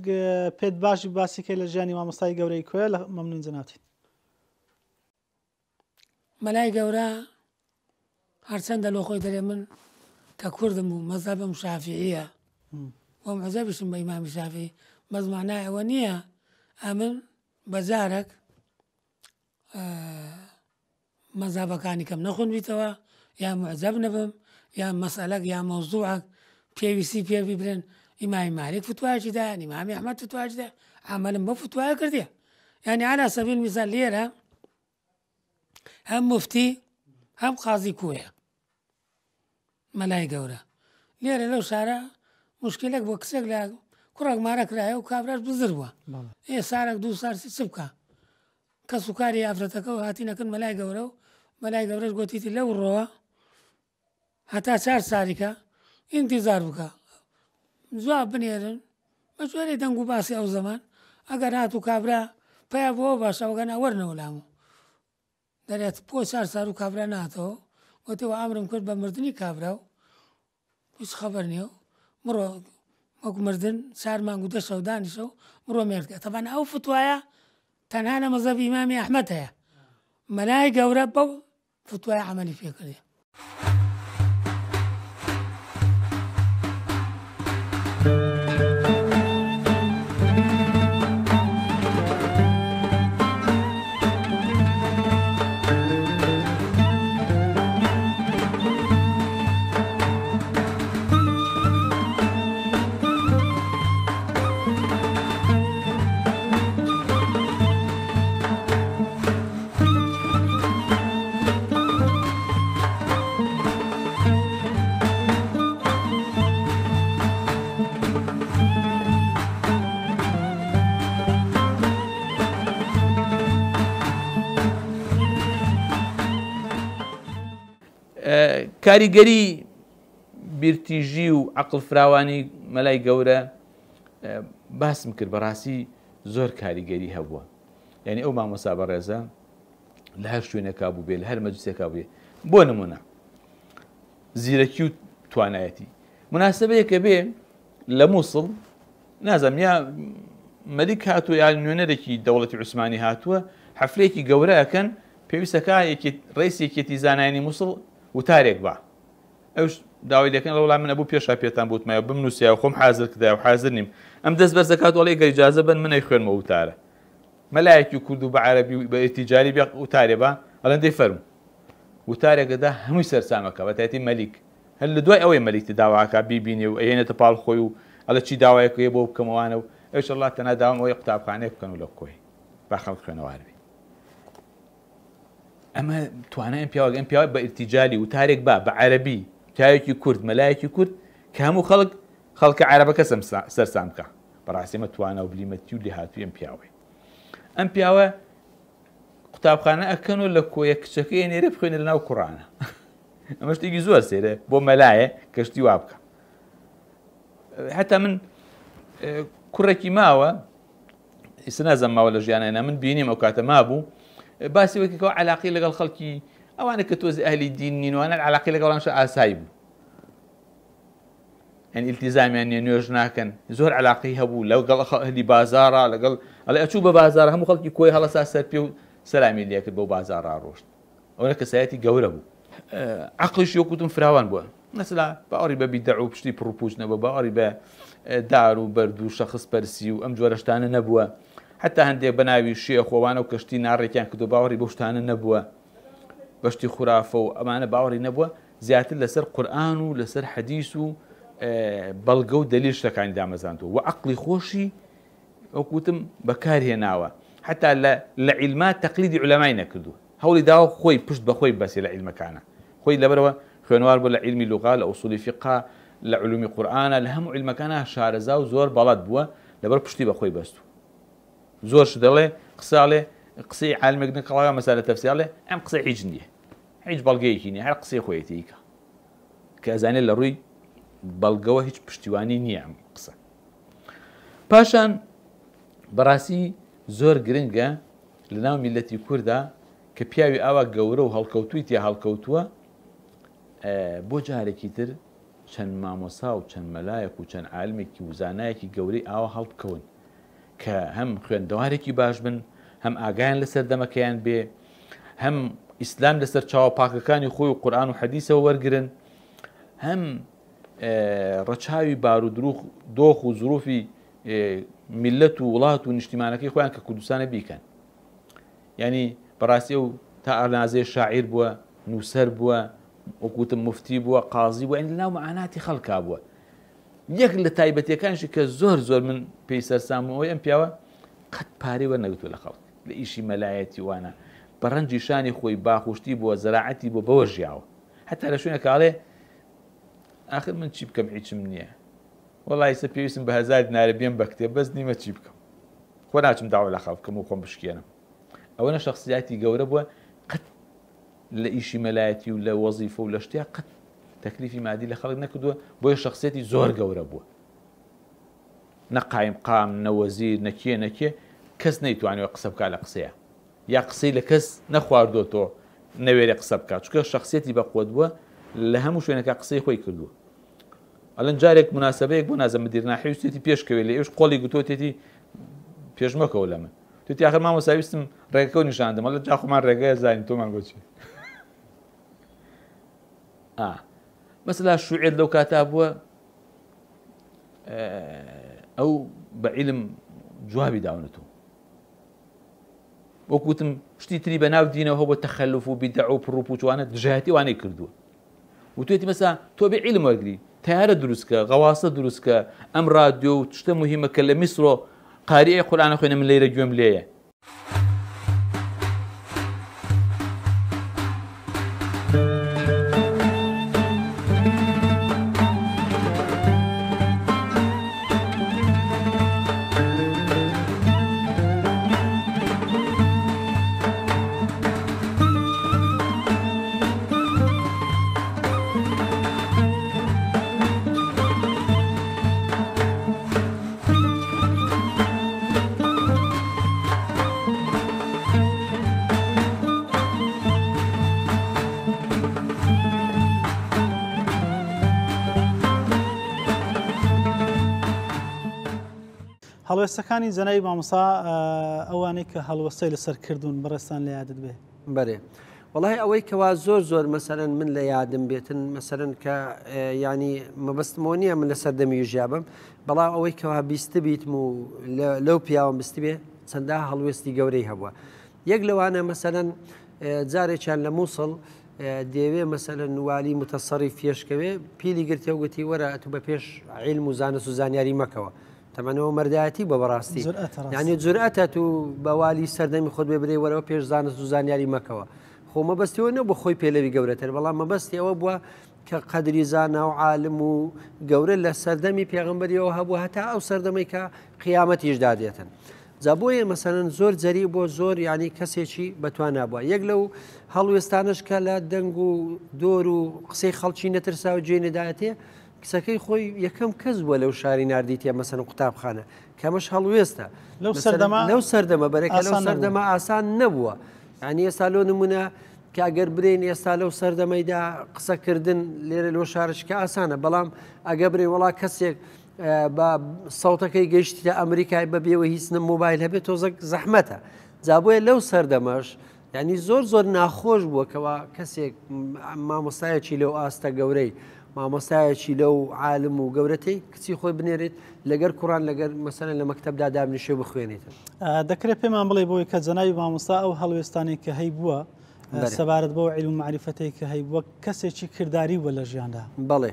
پێت باشی باسی کە لە ژیانی مامۆستای گەورەی کوێ لە مەمنون جەنابتین مەلای گەورە هەرچەندە لۆ خۆی دەرێ من کە کوردم و مەذهبم شافعیە و معجەبشم بە ئیمامی شافعی بەس معنای ئەوە نییە ئەمن بەجارێک مەذهبەکانی کەم نەخوێنبیتەوە یا معجەب نەبم یا مەسئلەک یا مەوزوعەک پێویستی پێوی برێن ئیمامی مالیک فتوایەکی دایە ئیمامی ئەحمەد فتوایەکی دایە عەمەلم بە فتوایە کردیە یعنی عەلا سەبیل میثال لێرە هەم موفتی هەم قازی کوێیە مەلای گەورە لێرە لەو شارە مشکلێک بۆ کچێک لە کوڕێک مارە کرایە و کابراش بزر بووە سارێک دوو سارسی چ بکە کە سوکاری ئافرەتەکە و هاتیینەکەن مەلای گەورە و مەلای گەورەش گوتیتی لەو ڕۆوە هەتا 4 ساریکە ئینتیزار بکە جواب بنێرن بە جۆرەی دەنگ و باسی ئەو زەمان ئەگەر هات و کابرا پیا بۆ باشەوەگەنا وەرنەوە لامە دەرێت بۆ سار و کابرا ناتەوە وتەوە ئامرم کرد بە مردنی کابرا و هیچ خەبەر نییە بڕۆ وەکو مردن 4 مانگ و 10 شەو دانیشە و بڕۆ مێردکە تەبان ئەو فتوایە تەنها لە مەزەب ئیمامی ئەحمەد هەیە مەلای گەورە بەو فتوای عملی پێکردی. کاریگەری بیرتیژی و عقل فراوانی مەلای گەورە باسم کرد بەڕاستی زۆر کاریگەری هەبووە یعنی ئەو مامۆستا بەڕێزە لە هەر شوێنێکا بوو بێ لە هەر مەجلیسێکا بێ بۆ نمونە زیرەکی و توانایەتی مناسبەیەکە بێ لە مووسڵ نازانم یا مەلیک هاتووە یا نوێنەرێکی دەوڵەتی عوسمانی هاتووە حەفلەیەکی گەورە ئەکەن پێویستەکە ڕیس یەکێتی زانایانی مووسڵ وتارێک بە ئەوش داوای دەکەن لە وڵام منە بوو پێشا پێتان بوتمایە بمنووسیا و خۆم حازر کردای و حازر نیم ئەم دەست بەرزەکات وڵی گەر ئیجازە بن منەی خوێنمە وتارە مەلایەکی کورد و بە عەرەبی بە ئیرتیجاری بێ وتارێ بە ئەڵەندەی فەرموو وتارێکەدا هەمووی سەرسامەکە بەتایەتی مەلیک هەر لە دوای ئەوەی مەلیکتی داواکە بیبینێ و ئەێنێتە پاڵ خۆی و ئەڵە چی داوایەکە بۆ بکەمەوانە و ئەوش ئەڵڵا تەنها داوام ئەوەی قوتابخانەیە بکەن و لە کۆی با خەڵک خوێنەواربی ئەمە توانای ئەم پیاوە بە ئیرتیجالی وتارێک بە عەرەبی تایەکی کورد مەلایەکی کورد کە هەموو خەڵکە عەرەبەکە سەرسام بکە بەڕاستی ئەمە توانە و بلیمەتی و لێهاتووی ئەم پیاوەی ئەم پیاوە قوتابخانە ئەکەن و لە کۆیە کچەکەی نێرە بخوێنێ لەناو قوڕانە ئەمە شتێکی زۆر سێرە بۆ مەلایە کەشتی وا بکە حتا من کوڕێکی ماوە ئێستا نازەم ماوە لە ژیانەیە من بینیم ئەو کاتە مابوو باسی وەکەوە علاقی لەگەڵ خەڵکی ئەوانە کە تۆزی ئەهلی دین نینوانە علاقی لەگەڵانش ئاسایی بوو ئەن ئیلتیزامیان نیە نوێژ ناکەن زۆر علاقی هەبوو لەگەڵ ئەهلی بازاڕە لەگەڵ ئەڵێ ئەچوو بە بازار هەموو خەڵکی کۆی هەڵەسا سەر پێ و سەلامی لێ کرد بۆ بازاڕا ڕۆشت ئەوە کەسایەتی گەورە بوو عەقڵیش وەکوتم فراوان بووە مەسەلا باوەڕی بە بیدع و پشتی پڕپوچ نەبووە باوەڕی بە دار و بەرد و شەخص پەرسی و ئەم جۆرە شتانە نەبووە حتا هەندێک بەناوی شێخۆوانە و کەشتی ناڕێکیان کردو باوەڕی بەو شتانە نەبووە بەشتی خوراافە و ئەمانە باوەڕی نەبووە زیاتر لەسەر قورئان و لەسەر حەدیث و بەڵگە و دەلیل شتەکانی دامەزاندووە و عەقڵی خۆشی وەکوتم بەکارهێناوە حتا لە عیلمات تەقلیدی عولەمای نەکردووە هەوڵی داوە خۆی پشت بەخۆی بەسێ لە عیلمەکانە خۆی لەبەرەوە خوێنوار بوو لە عیلمی لوغا لە ئوسولی فیقا لە علومی قورئانە لە هەموو عیلمەکانە شارەزا و زۆر بەڵەد بووە لەبەر پشتی بەخۆی بەستووە زۆرش دەڵێ قساڵێ قسەی عالمێک نەکەڵا مەسالە تەفسیرڵێ ئەم قسەی هیچ نییە هیچ بەڵگەیەکی نییە هەر قسەی خۆیەتیکە کە ئەزانێت لە ڕووی بەڵگەوە هیچ پشتیوانی نییە ئەم قسە پاشان بەڕاستی زۆر گرنگە لە ناو میلەتی کووردا کە پیاوی ئاوا گەورە و هەڵکەوتووی تیا هەڵکەوتووە بۆ جارێکی تر چەند مامۆسا و چەند مەلایەک و چەند عالمێکی و زانایەکی گەورەی ئاوا هەڵبکەون کە هەم خوێندەوارێکی باش بن هەم ئاگایان لەسەر دەمەکەیان بێ هەم ئیسلام لەسەر چاوە پاکەکانی خۆی و قورئان و حەدیثەوە وەرگرن هەم ڕەچاوی بار و دۆخ و زروفی میلەت و وڵات و نیشتیمانەکەی خۆیان کە کوردستانە بیکەن ینی بەڕاستی و تا ئەرنازەی شاعیر بووە نووسەر بووە وەکوتم مفتی بووە قازی بووە لەناو معاناتی خەڵکا بووە یەک لە تایبەتیەکانشی کە زۆر من پێی سەرسامەوەی ئەم پیاوە قەت پارەی وەرنەگرتووە لە خەڵک لە ئیشی مەلایەتی وانە بە ڕەنجی شانی خۆی باخوشتی بووە زەراعەتی بۆ بەوە ژیاوە حتا لە شوێنە کاڵێ آخر من چی بکەم هیچم نییە وەڵی سە پێویستم بە 1000 دینار بێم بە کتێب بەس نیمە چی بکەم خۆ ناچم داوا لە خەڵک بکەم و خۆم بشکێنم ئەوەنە شخصیاتی گەورە بووە قەت لە ئیشی مەلایەتی و لە وەزیفە و لە شتیا قەت تەکلیفی مادی لە خەڵک نەکردووە بۆیە شخصیەتی زۆر گەورە بووە نە قایم قام نە وەزیر نەکێ کەس نەیتوانێت قسە بکات لە قسەیە یا قسەی لە کەس نەخواردۆتەوە نەوێرە قسە بکات چونکە شخصیەتی بەخۆت بووە لە هەموو شوێنەکە قسەی خۆی کردووە ئەلەن جارێک مناسبەیەک بۆ نازە مدیرناحیویستی پێشکەوێت لە ئێوش قۆڵی گوتۆتێتی پێشمەکەەوە لە من توتی آخر مامۆستاویستم ڕێگەکە و نیشاندەم ئەڵە جاخۆمان ڕێگەیە زانین تۆمان بۆچی مەسەلا شوعێت لەو کاتا بووە ئەو بە عیلم جوابی داونەتەوە وەکوتم شتی تری بە ناو دینەوە بۆ تەخەلف و بیدع و پڕ و پوچوانە دژایەتی وانەی کردووە وتوێتی مەسا تۆ بێ عیلم وەرگری تیارە دروستکە غەواسە دروستکە ئەم ڕادیۆ و شتە مهمە کە لە میسرۆ قاریئە قورئانە خوێنە من لێرە گوێم لێیە هەڵوێستەکانی جەنابی مامۆستا ئەوانەی کە هەڵوەستەی لەسەر کردوون بەڕێستان لە یادت بێ بەێ وڵی ئەوەی کەوا زۆر مەسەرەن من لە یادم بێتن مەسەرەن کە ینی مەبەستمەوە نییە من لە سەردەمی ژیابم بەڵام ئەوەی کەوا بیستە بیتم و لەو پیاوم بستی بێ چەندە هەڵوێستی گەورەی هەبووە یەک لەوانە مەسەرەن جارێکیان لە مووسڵ دەیەوێ مەسەرەن والی متەسەڕی فێشکەوێ پیلی گرتێ و گوتی وەرە ئەتو بە پێش عیلم و زانست و زانیاری مەکەوە تەمەنەوە مەردایەتی بە بەڕاستی یعنی جورئەتە و بەوالی سەردەمی خۆت بێ برێ وەرەوە پێش زانست و زانیاری مەکەوە خۆ مەبەستیەوە نە بۆ خۆی پێلەوی گەورەتر بەڵام مەبەستی ئەوە بووە کە قەدری زانا و عالم و گەورە لە سەردەمی پێغەمبەریەوە هەبوو هەتا ئەو سەردەمەی کە قیامەتیش دادێتن جا بۆیە مەسەرەن زۆر جەری بۆ زۆر ینی کەسێکی بەتوان نابووە یەک لەو هەڵوێستانش کە لە دەنگ و دۆر و قسەی خەڵکی نەترسا و گوێ نەدایەتێ کسەکەی خۆی یەکەم کەس بووە لەو شاری نردیتە مەسەن قوتابخانە کەمەش هەڵوێستە لەو سەردەمە بەرەکە لەو سەردەمە ئاسان نەبووە ینی ئێستا لۆ نمونە کە ئەگەر برێن ئێستا لەو سەردەمەیدا قسەکردن لێرە لۆ شارشکە ئاسانە بەڵام ئەگە برێ وڵا کەسێک بە سەوتەکەی گەیشتە ئەمریکای بەبێەوە هیچ مۆبایل هەبێت تۆزەک زەحمەتە جابۆیە لەو سەردەمەش ینی زۆر ناخۆش بووە کەوا کەسێک مامۆستایەکی لەو ئاستە گەورەی مامۆستایەکی لەو عالم و گەورەتەی کچی خۆی بنێرێت لەگەر کوڕان لەگەر مەسەلەن لە مەکتەبدا دابنیشێ بخوێنێتن دەکرێت پێمان بڵێ بۆی کە جەنابی مامۆستا ئەو هەڵوێستانی کە هەی بووە سەبارەت بەو عیلم و معریفەتەی کە هەی بووە کەسێکی کردداری بووە لە ژیاندا بەڵێ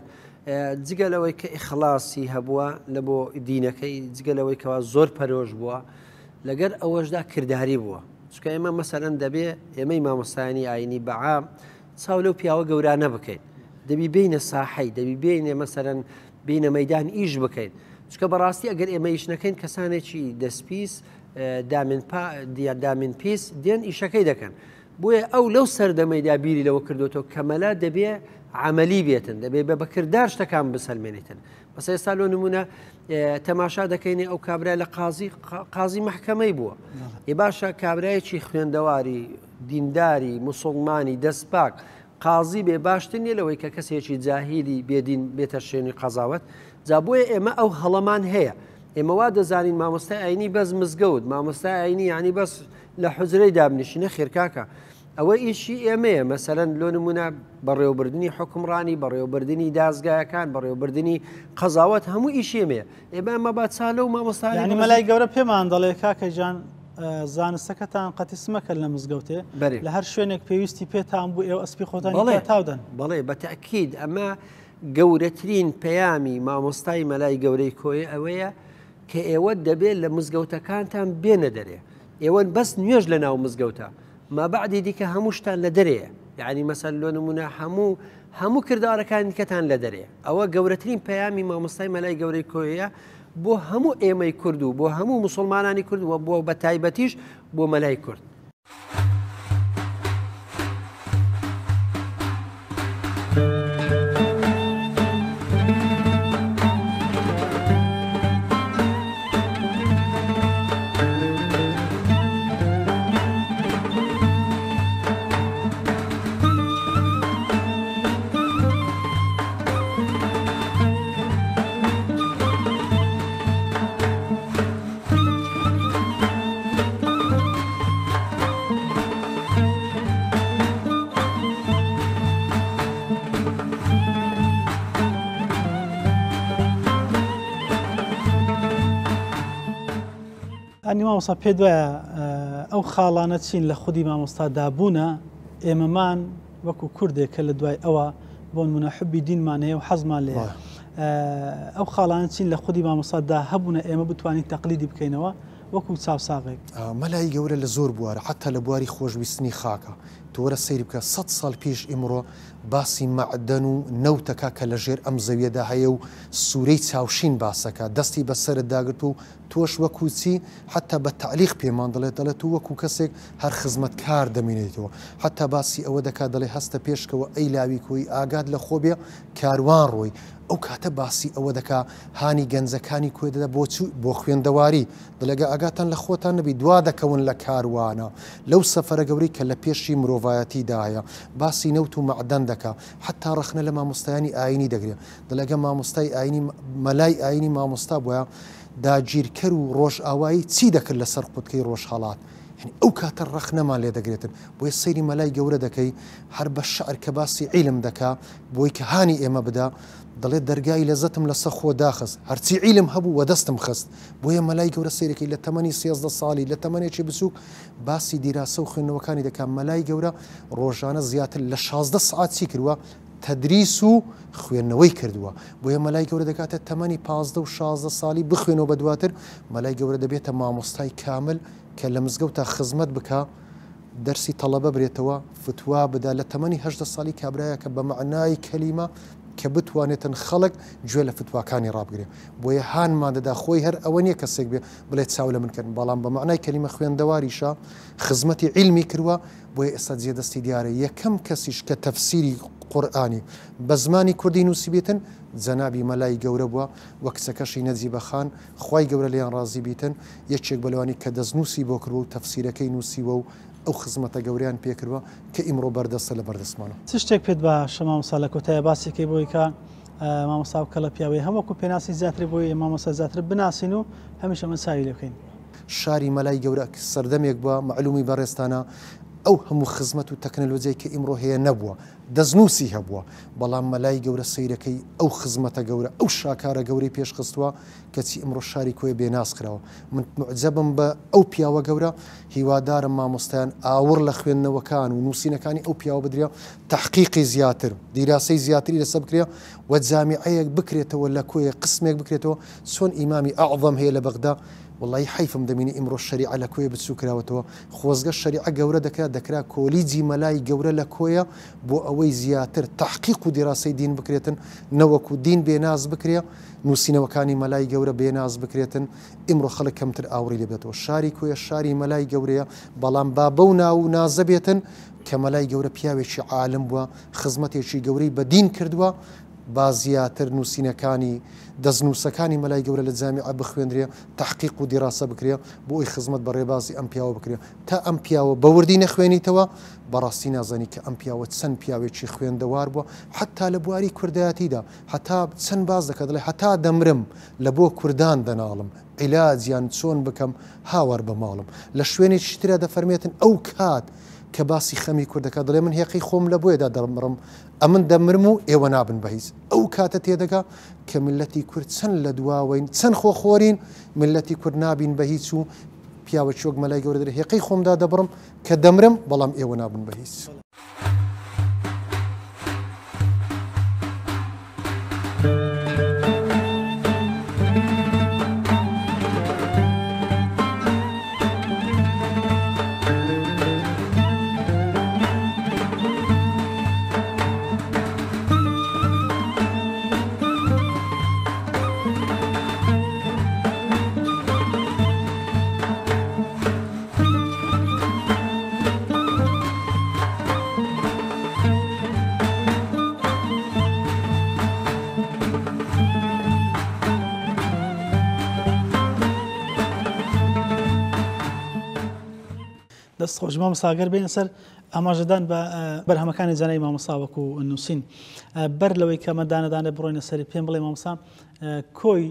جگەلەوەی کە ئیخلاسی هەبووە لە بۆ دینەکەی جگەلەوەی کەوا زۆر پەرۆژ بووە لەگەر ئەوەشدا کردداری بووە چکە ئێمە مەسەرەن دەبێ ئێمەی مامۆستایانی ئاینی بەعام چاو لەو پیاوە گەورانە بکەین دەبی بینە ساحەی دەبی بینێ مەسەرەن بینە مەدان ئیش بکەین چکە بەڕاستی ئەگەر ئێمە ئیش نەکەین کەسانێکی دەستپیس دامین پیس دێن ئیشەکەی دەکەن بۆیە ئەو لەو سەردەمەیدا بیری لەوە کردوەوە کەمەلا دەبێ عملی بێتن دەبێ بە بەکردار شتەکان بسەلمێنێتن بەس ئێستا لۆ نمونە تەماشا دەکەینێ ئەو کابرای لە قازی محکەمەی بووە ێ باشە کابرایەکی خوێندەواری دینداری موسڵمانی دەستپاک قازی بێ باشتر نیە لەوەی کە کەسێکی جاهیلی بێدین بێتە شوێنی قەزاوەت جا بۆیە ئێمە ئەو هەڵەمان هەیە ئێمە وا دەزانین مامۆستای ئاینی بەس مزگەوت مامۆستای ئاینی ینی بەس لە حوزرەی دابنیشینە خێرکاکە ئەوە ئیشی ئێمەیە مەسەرەن لۆ نمونە بەڕێوەبردننی حکومڕانی بەڕێوەبردننی دازگایەکان بەڕێوەبردننی قەزاوەت هەموو ئیشی ئێمەیە ئێمە با چالە و مامۆستای ینی مەلای گەورە پێمان دەڵێ کاکە جان زانستەکەتان قەتیسمەکە لە مزگەوتێ لە هەر شوێنێک پێویستی پێتان بوو ئێوە ئەسپی خۆتان تاودەن بەڵێ بەتەکید ئەمە گەورەترین پەیامی مامۆستای مەلای گەورەی کۆیە ئەوەیە کە ئێوە دەبێت لە مزگەوتەکانتان بێنە دەرێ ئێوە بەس نوێژ لە ناو مزگەوتە ما بعدی دیکە هەموو شتان لە دەرەیە یعنی مەسەل لۆ نمونە هەموو کردارەکانی کەتان لە دەرێ ئەوە گەورەترین پەیامی مامۆستای مەلای گەورەی کۆیە بۆ هەموو ئێمەی کورد و بۆ هەموو مسلمانانی کورد و بۆ بە تایبەتیش بۆ مەلای کورد ینی مامۆستا پێ دوایە ئەو خاڵانە چین لە خودی مامۆستا دابوونە ئێمەمان وەکو کوردێک کە لە دوای ئەوە بۆ نمونە حوبی دینمان هەیە و حەزمان لێ ئەو خاڵانە چین لە خودی مامۆستادا هەبوونە ئێمە بتوانین تەقلیدی بکەینەوە وەکو چاوساغێک. مەلای گەورە لە زۆر بوارە حتا لە بواری خۆشویستنی خاکە تۆرە سەیری بکە 100 ساڵ پێش ئیمڕۆ باسی مەعدەن و نەوتەکە کە لە ژێر ئەم زەویەدا هەیە و سوورەی چاوشین باسەکە دەستی بەسەرت داگرت و تۆش وەکوچی حتا بە تعلیق پێمان دەڵێت و وەکو کەسێک هەر خزمەت کار دەمێنێتەوە حتا باسی ئەوە دەکات دەڵێ هەستە پێشکەوە ئەی لاوی کۆی ئاگاد لە خۆبێ کاروان ڕۆی ئەو کاتە باسی ئەوە دەکا هانی گەنجەکانی کوێ دەدا بۆ خوێندەواری دەڵێگە ئاگاتان لە خۆتان نەبی دوا دەکەون لە کاروانە لەو سەفەرە گەورەی کە لە پێشی مرۆڤایەتیدایە باسی نەوت و مەعدەن دەکا حتا ڕخنە لە مامۆستایانی ئاینی دەگرێت دەڵێگە مامۆستای ئاینی مەلای ئاینی مامۆستا بووە داگیرکەر و ڕۆژ ئاوایی چی دەکرد لەسەر قوتکەی ڕۆژهەڵات ئەو کاتە ڕەخنەمان لێ دەگرێتن بۆیە سەیری مەلای گەورە دەکەی هەر بە شعر کە باسی عیلم دەکا بۆی کە هانی ئێمە بدا دەڵێت دەرگای لەزەتم لەسەر خۆ داخست هەرچی عیلم هەبوو و دەستم خست بۆیە مەلای گەورە سەیرەکەی لە تەمەنی 13 ساڵی لە تەمەنێکی بچووک باسی دیراسە و خوێندنەوەکانی دەکات مەلای گەورە ڕۆژانە زیاتر لە 16 سعات چی کردووە تەدریس و خوێندنەوەی کردووە بۆیە مەلای گەورە دەکاتە تەمەنی 15 و 16 ساڵی بخوێنەوە بە دواتر مەلای گەورە دەبێتە مامۆستای کامل کە لە مزگەوتە خزمەت بکە دەرسی تەڵەبە برێتەوە فتوا بدا لە تەمەنی 18 ساڵی کابرایە کە بە معنای کەلیمە کە بتوانێتن خەڵک گوێ لە فتواکانی ڕابگرێ بۆیە هانمان دەدا خۆی هەر ئەوە نییە کەسێک بێ بڵێت چاو لە منکردن بەڵام بە معنای کەلیمە خوێندەواریشە خزمەتی عیلمی کردووە بۆیە ئێستا جێدەستی دیارە یەکەم کەسیش کە تەفسیری قورئانی بە زمانی کوردی نووسیبێتن جەنابی مەلای گەورە بووە وە کچەکەشی نەجیبەخان خوای گەورە لێیان ڕازی بیتن یەکێک بەلەوانی کە دەستنووسی بۆ کردوە و تەفسیرەکەی نووسیوە و ئەو خزمەتە گەوریان پێکردوە کە ئیمڕۆ بەردەستە لە بەردەستمانە چ شتێک پێت بە شەمامۆستا لە کۆتایە باسێکی بۆی کە مامۆستا کە لە پیاوەی هەمووەکو پێناسی زیاتر بۆی مامۆستا زیاتر بناسین و هەمیشە من ساوی لێ بکەین شاری مەلای گەورە سەردەمێک بووە معلومی بەڕێستانە ئەو هەموو خزمەت و تەکنەلۆجیای کە ئیمڕۆ هەیە نەبووە دەستنووسی هەبووە بەڵام مەلای گەورە سەیرەکەی ئەو خزمەتە گەورە ئەو شاکارە گەورەی پێشخستووە کەچی ئەمڕۆ شاری کۆی بێناس کراوە من معجەبم بە ئەو پیاوە گەورە هیوادارم مامۆستایان ئاور لە خوێندنەوەکان و نووسینەکانی ئەو پیاوە بدرێ تحقیقی زیاتر دیراسی زیاتری لەسەر بکرێ و جامیعەیەک بکرێتەوە لە کۆیە قسمێک بکرێتەوە چۆن ئیمامی ئەعظەم هەیە لە بەغدا والله حیفم دەمینی ئیمڕۆ شەریعە لە کۆیە بچوو کراوەتەوە خۆزگە شەریعە گەورە دەکرا کۆلیجی مەلای گەورە لە کۆیە بۆ ئەوەی زیاتر تحقیق و دیراسی دین بکرێتن نەوەکو دین بێناز بکرێ نووسینەوەکانی مەلای گەورە بێناز بکرێتن ئیمڕۆ خەڵک کەمتر ئاوری لێ بێتەوە شاری کۆیە شاری مەلای گەورەیە بەڵام با بەو ناو نازە بێتن کە مەلای گەورە پیاوێکی عالم بووە خزمەتێکی گەورەی بە دین کردووە با زیاتر نووسینەکانی دەستنووسەکانی مەلای گەورە لە جامیعە بخوێندرێ تحقیق و دیراسە بکرێ بۆ ئەوی خزمەت بە ڕێبازی ئەم پیاوە بکرێ تا ئەم پیاوە بەوردی نەخوێنیتەوە بەڕاستی نازانی کە ئەم پیاوە چەند پیاوێکی خوێندەوار بووە حتا لە بواری کوردایەتیدا هەتا چەند باز دەکات دەڵێ هەتا دەمرم لە بۆ کوردان دەناڵم عیلاجیان چۆن بکەم هاوار بە ماڵم لە شوێنێکی ترە دەفەرمێتن ئەو کات کە باسی خەمی کوردەکە دەڵێ من هێقی خۆم لە بۆیدا دەمڕم ئەمن دەمرم و ئێوە نابن بە هیچ ئەو کاتە تێدەگا کە ملەتی کورد چەند لە دواوەین چەند خۆخۆرین ملەتی کورد نابین بە هیچ و پیاوە چۆک مەلای گەورە دەرێ هێقی خۆمدا دەبڕم کە دەمرم بەڵام ئێوە نابن بە هیچ. دەست خۆش مامۆستاگەر بێنە سەر ئاماژەدان بە بەرهەمەکانی جانای مامۆستا وەکو نووسین بەر لەوەی کە مەدانەدانە بڕۆینە سەری پێم بڵێ مامۆستا کۆی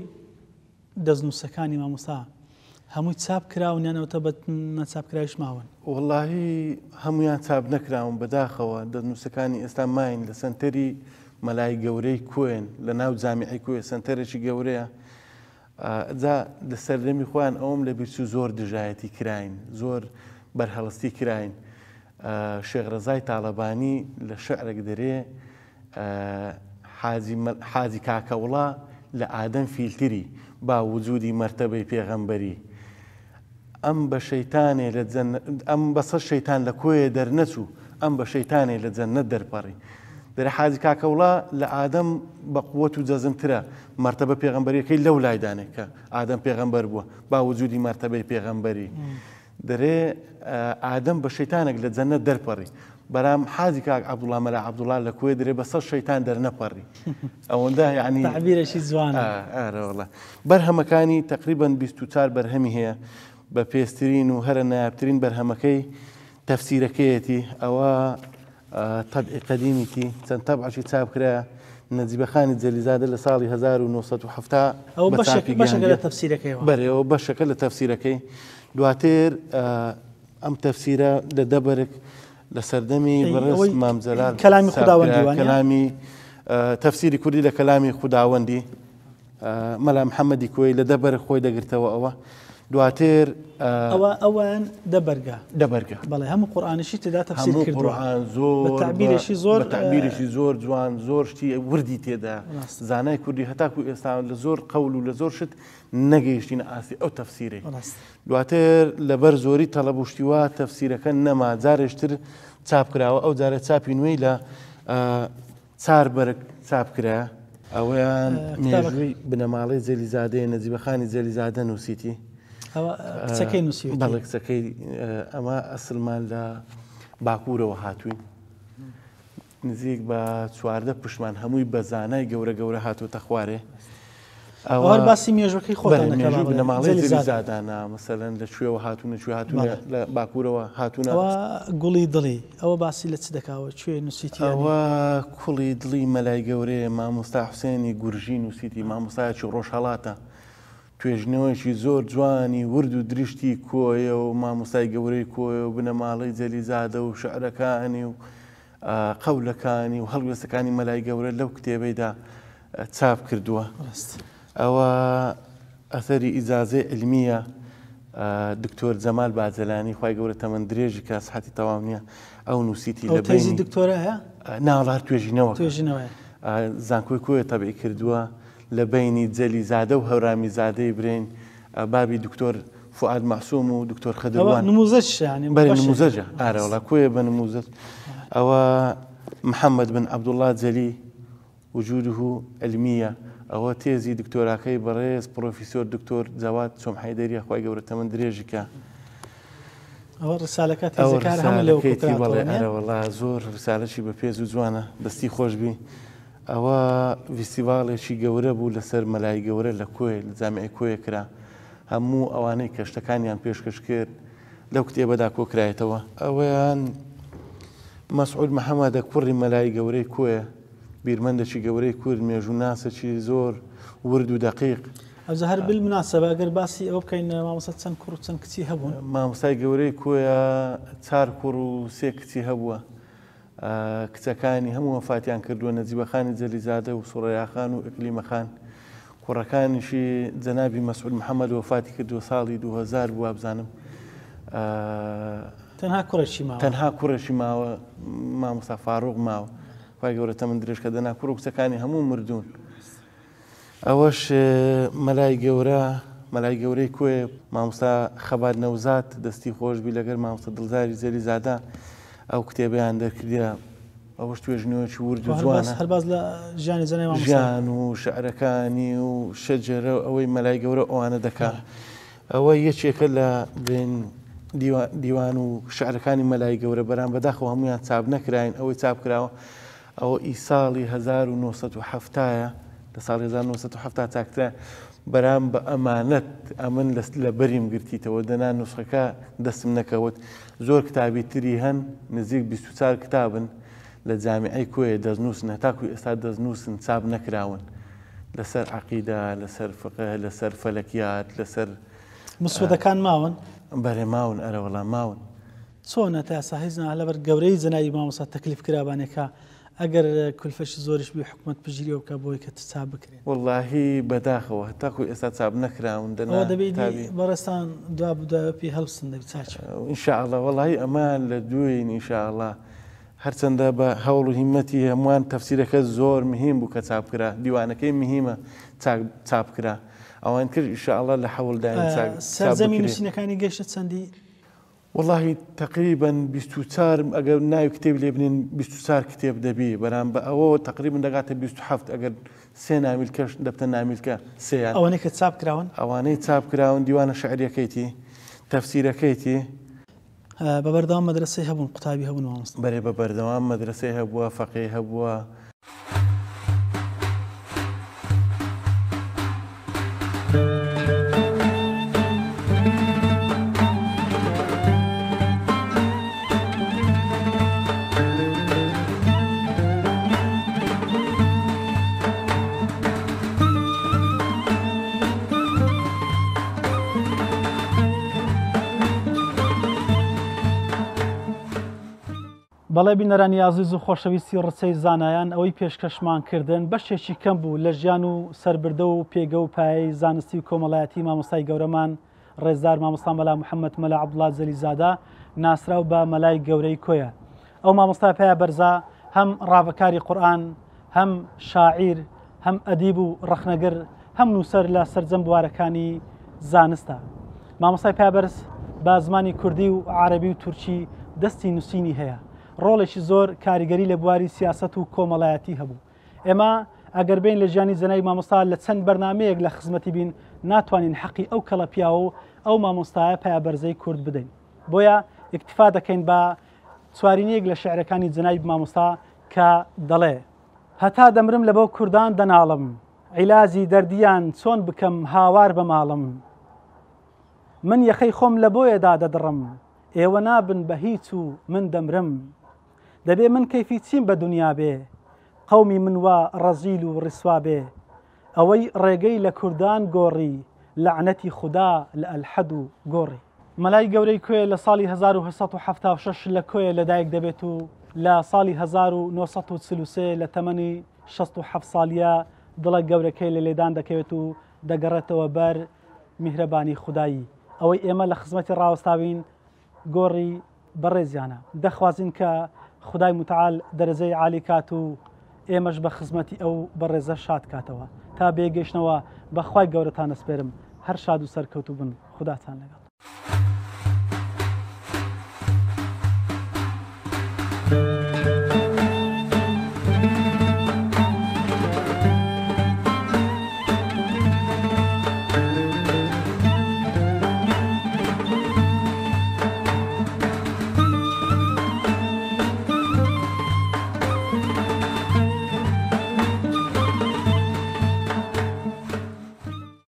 دەستنووسەکانی مامۆستا هەمووی چاپ کراون یانەوەتە بە نەچاپکراویش ماون وەڵاهی هەمویان چاپ نەکراون بەداخەوە دەستنووسەکانی ئێستا ماین لە سنتەری مەلای گەورەی کوێن لە ناو جامیعەی کوێ سنتەرێکی گەورەیە جا لە سەردەمی خۆیان ئەوم لە بیرچوو زۆر دژایەتی کراین زۆر بەرهەڵستی کراین شێخ ڕەزای تاڵەبانی لە شعرێک دەرێ حاجی کاکەوڵا لە ئادەم فیلتری با وجودی مەرتەبەی پێغەمبەری ئەم بە شەیتانێ لە ئەم بەسە شەیتان لە کۆیە دەرنەچوو ئەم بە شەیتانێ لە جەننەت دەرپەڕی دەرێ حاجی کاکەوڵا لە ئادەم بە قووەت و جەزمترە مەرتەبە پێغەمبەریەکەی لەو لایدانێک کە ئادەم پێغەمبەر بووە با وجودی مەرتەبەی پێغەمبەری دەرێ ئادەم بە شەیتانێک لە جەننەت دەرپەڕی بەرام حاجی کاک عەبدوڵڵا مەلا عەبدوڵڵا لە کوێ دەرێ بە سەد شەیتان دەرنەپەڕی ئەوەندە یعنی تعبیرێکی جوانە ئارەوەڵە بەرهەمەکانی تقریباً 24 بەرهەمی هەیە بە پێسترین و هەرە نایابترین بەرهەمەکەی تەفسیرەکەیەتی ئەوە طبعی قەدیمیتی چەند تەبعەشی چاپ کرا نەجیبەخانی جەلیزادە لە ساڵی 1970 ئەو بەشەکە لە تەفسیرەکەیەوە بەرەوە بەشەکە لە تەفسیرەکەی دواتر ئەم تەفسیرە لە دەبەرێک لە سەردەمی بەڕێز مام جەلال کەلامی خوداوەندی کەلامی تەفسیری کوردی لە کەلامی خوداوەندی مەلا محەممەدی کۆی لە دەبەر خۆی دەگرتەوە ئەوە دواتر ئەوان دەبەرگە بەڵێ هەموو قورئانیشی تێدا تەفسیر کردووە زۆر تعبیرێکی زۆر جوان زۆر شتی وردی تێدا زانای کوردی هەتاکو ئێستا لە زۆر قەول و لە زۆر شت نەگەیشتینە ئاسی ئەو تەفسیرەی دواتر لەبەر زۆری تەڵەبوشتیوە تەفسیرەکە نەما جارێشتر چاپ کراوە ئەو جارە چاپی نوێی لە 4 بەرگ چاپ کرا ئەویان مێژووی بنەماڵەی جەلیزادەیە نەجیبەخانی جەلیزادە نووسیتی کچەکەی نووسیوە بەڵێ کچەکەی ئەمە ئەسڵمان لە باکوورەوە هاتووین نزیک بە 14 پشمان هەمووی بە زانای گەورە گەورە هاتووتە خوارێ ئەوە باسی مێژوەکەی خۆتان بنەماڵەی جەلیزادانە مەسەلەن لە کوێوە هاتوونە کوێ هاتوونە لە باکوورەوە هاتوونە گوڵی دڵی ئەوە باسی لە چ دەکاوە کوێ نووسیتی ئەوە کوڵی دڵی مەلای گەورەیە مامۆستا حوسێنی گورژی نووسیتی مامۆستایەکی ڕۆژهەڵاتە توێژنەوەیکی زۆر جوانی ورد و دریشتی کۆیە و مامۆستای گەورەی کۆیە و بنەماڵەی جەلیزادە و شعرەکانی و قەولەکانی و هەڵوێستەکانی مەلای گەورە لەو کتێبەیدا چاپ کردووە ئەوە ئەثەری ئیجازەی علمیە دکتۆر جەمال باجەلانی خوای گەورە تەمەن درێژی کە سەحەتی تەواو نییە ئەو نووسیتی لە تێزی دکتۆرە هەیە ناوەڵات توێژینەوە زانکۆی کۆیە تەبعی کردووە لە بینی جەلیزادە و هەورامی زادەی برین بابی دکتۆر فؤاد معسووم و دکتۆر خەدروان بەری نموزەجە ئارەوەڵا کۆیە بە نموزەت ئەوە محەممەد بن عەبدوڵڵا جەلی وجوده علمیە ئەوە تێزی دکتۆراکەی بەڕێز پرۆفیسۆر دکتۆر جەواد چۆم حەیدەریە خوای گەورە تەمەن درێژیکە ئەوە ڕسالەکە تێزەکار هەموو لەو ئەرەوەڵا زۆر ڕسالەشی بە پێز و جوانە دەستی خۆشبی ئەوە ڤیسیڤاڵێکی گەورە بوو لەسەر مەلای گەورە لە کۆی لە جامعی کۆیە کرا هەموو ئەوانەی کەشتەکانیان پێشکەش کرد لەو کتێبەدا کۆکرایەتەوە ئەوەیان مەسعود محەممەدە کوڕی مەلای گەورەی کۆیە بیرمەندێکی گەورەی کورد مێژوو ناسەکی زۆر ورد و دەقیق ئەوزە هەر بالمناسبە ئەگەر باسی ئەوە بکەین مامۆستا چەند کوڕ و چەند کچی هەبوون مامۆستای گەورەی کۆیە 4 کوڕ و 3 کچی هەبووە کچەکانی هەموو وەفاتیان کردووە نەجیبەخانی جەلیزادە و سوڕەیاخان و ئیقلیمەخان کوڕەکانیشی جەنابی مەسعود محەممەد وەفاتی کردووە ساڵی 2000 بووە بزانم تەنها کوڕێکی ماوە مامۆستا فاڕوق ماوە خوای گەورە تەمەن درێژ کە دەنا کوڕ و کچەکانی هەموو مردوون ئەوەش مەلای گەورەی کۆیە مامۆستا خەبات نەوزات دەستی خۆشبی لەگەر مامۆستا دڵداری جەلیزادە ئەو کتێبیان دەرکردە ئەوەش توێژنەوەکی ورد و جوانە هەرباز لە ژیانی ژیان و شعرەکانی و شەجەرە ئەوەی مەلای گەورە ئەوانە دەکات ئەوە یەکێکە لە بین دیوان و شعرەکانی مەلای گەورە بەرام بەداخەوە هەمویان چاپ نەکراین ئەوەی چاپ کراوە ئەوە ئی ساڵی 1970 لە ساڵی 1970 چاکترا بەرام بە ئەمانەت ئەمن لە بەریم گرتیتەوە دەنا نوسخەکە دەستم نەکەوت زۆر کتابی تری هەن نزیک 24 کتابن لە جامعەی کۆیە دەستنووسن هەتاکوی ئێستا دەستنووسن چاپ نەکراون لەسەر عەقیدە لەسەر فقه لەسەر فەلەکیات لەسەر مسودەکان ماون بەرێ ماون ئەرەوەڵا ماون چۆنە تا ئێستا هیچ لەبەر گەورەی جەنابی مامۆستا تەکلیف کرابانێکە ئەگەر کولفەشی زۆریش بێ حکوومەت پژیریەوە کە بۆی کە چاپ بکرێن واللهی بەداخەوە هەتاکو ئێستا چاپ نەکراون ئەوە دەبێت بەڕێستان دوا بدایە پێی هەڵسن دەبێت چاچ ئینشاءڵڵا وەڵی ئەمان لە دوێین ئینشاءڵڵا هەرچەندە بە هەوڵ و هیمەتی هەمووان تەفسیرەکە زۆر مهم بوو کە چاپکرا دیوانەکەی مهمە چاپکرا ئەوان کرد ئینشاءڵڵا لە حەوڵدانی سەرزەمی نووسینەکانی گەشتە چەندی واللهی تقریبا 24 ئەگەر ناوی کتێب لێ بنین 24 کتێب دەبی بەرام بە ئەوە تقریبا دەگاتە 27 ئەگەر سێ نامیلکەش دەبتە نامیلکە سێیان ئەوانەی کە چاپکراون ئەوانەی چاپکراون دیوانە شعریەکەیتی تەفسیرەکەیتی بە بەردەوام مەدرسەی هەبوون قوتابی هەبوون مامۆستا بەرێ بە بەردەوام مەدرسەی هەبووە فەقێ هەبووە بەڵێ بینەرانی عزیز و خۆشەویستی ڕچەی زانایان ئەوەی پێشکەشمان کردن بەشێکی کەم بوو لە ژیان و سەربردە و پێگە و پایەی زانستی و کۆمەڵایەتی مامۆستای گەورەمان ڕێزدار مامۆستا مەلا محەممەد مەلا عەبدوڵڵا جەلیزادە ناسراو بە مەلای گەورەی کۆیە. ئەو مامۆستا پیا بەرزە هەم ڕاوەکاری قورئان، هەم شاعیر، هەم ئەدیب و ڕەخنەگر، هەم نووسەر لە سەرجەم بوارەکانی زانستە. مامۆستای پیا بەرز بە زمانی کوردی و عەرەبی و تورکی دەستی نووسینی هەیە. ڕۆڵێکی زۆر کاریگەری لە بواری سیاست و کۆمەڵایەتی هەبوو. ئێمە ئەگەر بین لە ژیانی زەنای مامۆستا لە چەند بەرنامەیەک لە خزمەتی بین ناتوانین حەقی ئەو کەڵە پیاوە و ئەو مامۆستایە پایابەرزەی کورد بدەین. بۆیە ئیکتیفا دەکەین بە چوارینەیەک لە شعرەکانی جەنای مامۆستا کە دەڵێ: هەتا دەمرم لە بۆ کوردان دەناڵم، عیلازی دەردیان چۆن بکەم هاوار بە ماڵم. من یەخەی خۆم لە بۆیەدا دەدڕم، ئێوە نابن بە هیچ و من دەمرم. دەبێ من کەیفی چیم بە دنیا بێ، قەومی من وە ڕەزیل و ڕیسوا بێ. ئەوەی ڕێگەی لە کوردان گۆڕی، لەعنەتی خودا لە ئەلحەد و گۆڕی. مەلای گەورەی کوێ لە ساڵی 1976 لە کۆیە لەدایک دەبێت و لە ساڵی 1943 لە تەمەنی 67 ساڵیە دڵە گەورەکەی لە لێدان دەکەوێت و دەگەڕێتەوە بەر میهرەبانی خودایی. ئەوەی ئێمە لە خزمەتی ڕاوەستاوین گۆڕی بەڕێزیانە. دەخوازین کە خدای متعال دەرەجەی عالی کات و ئێمەش بە خزمەتی ئەو بەڕێزە شاد کاتەوە. تا بێگەشتنەوە بەخوای گەورەتان ئەسپێرم. هەر شاد و سەرکەوتوو بن. خوداتان لەگەڵ.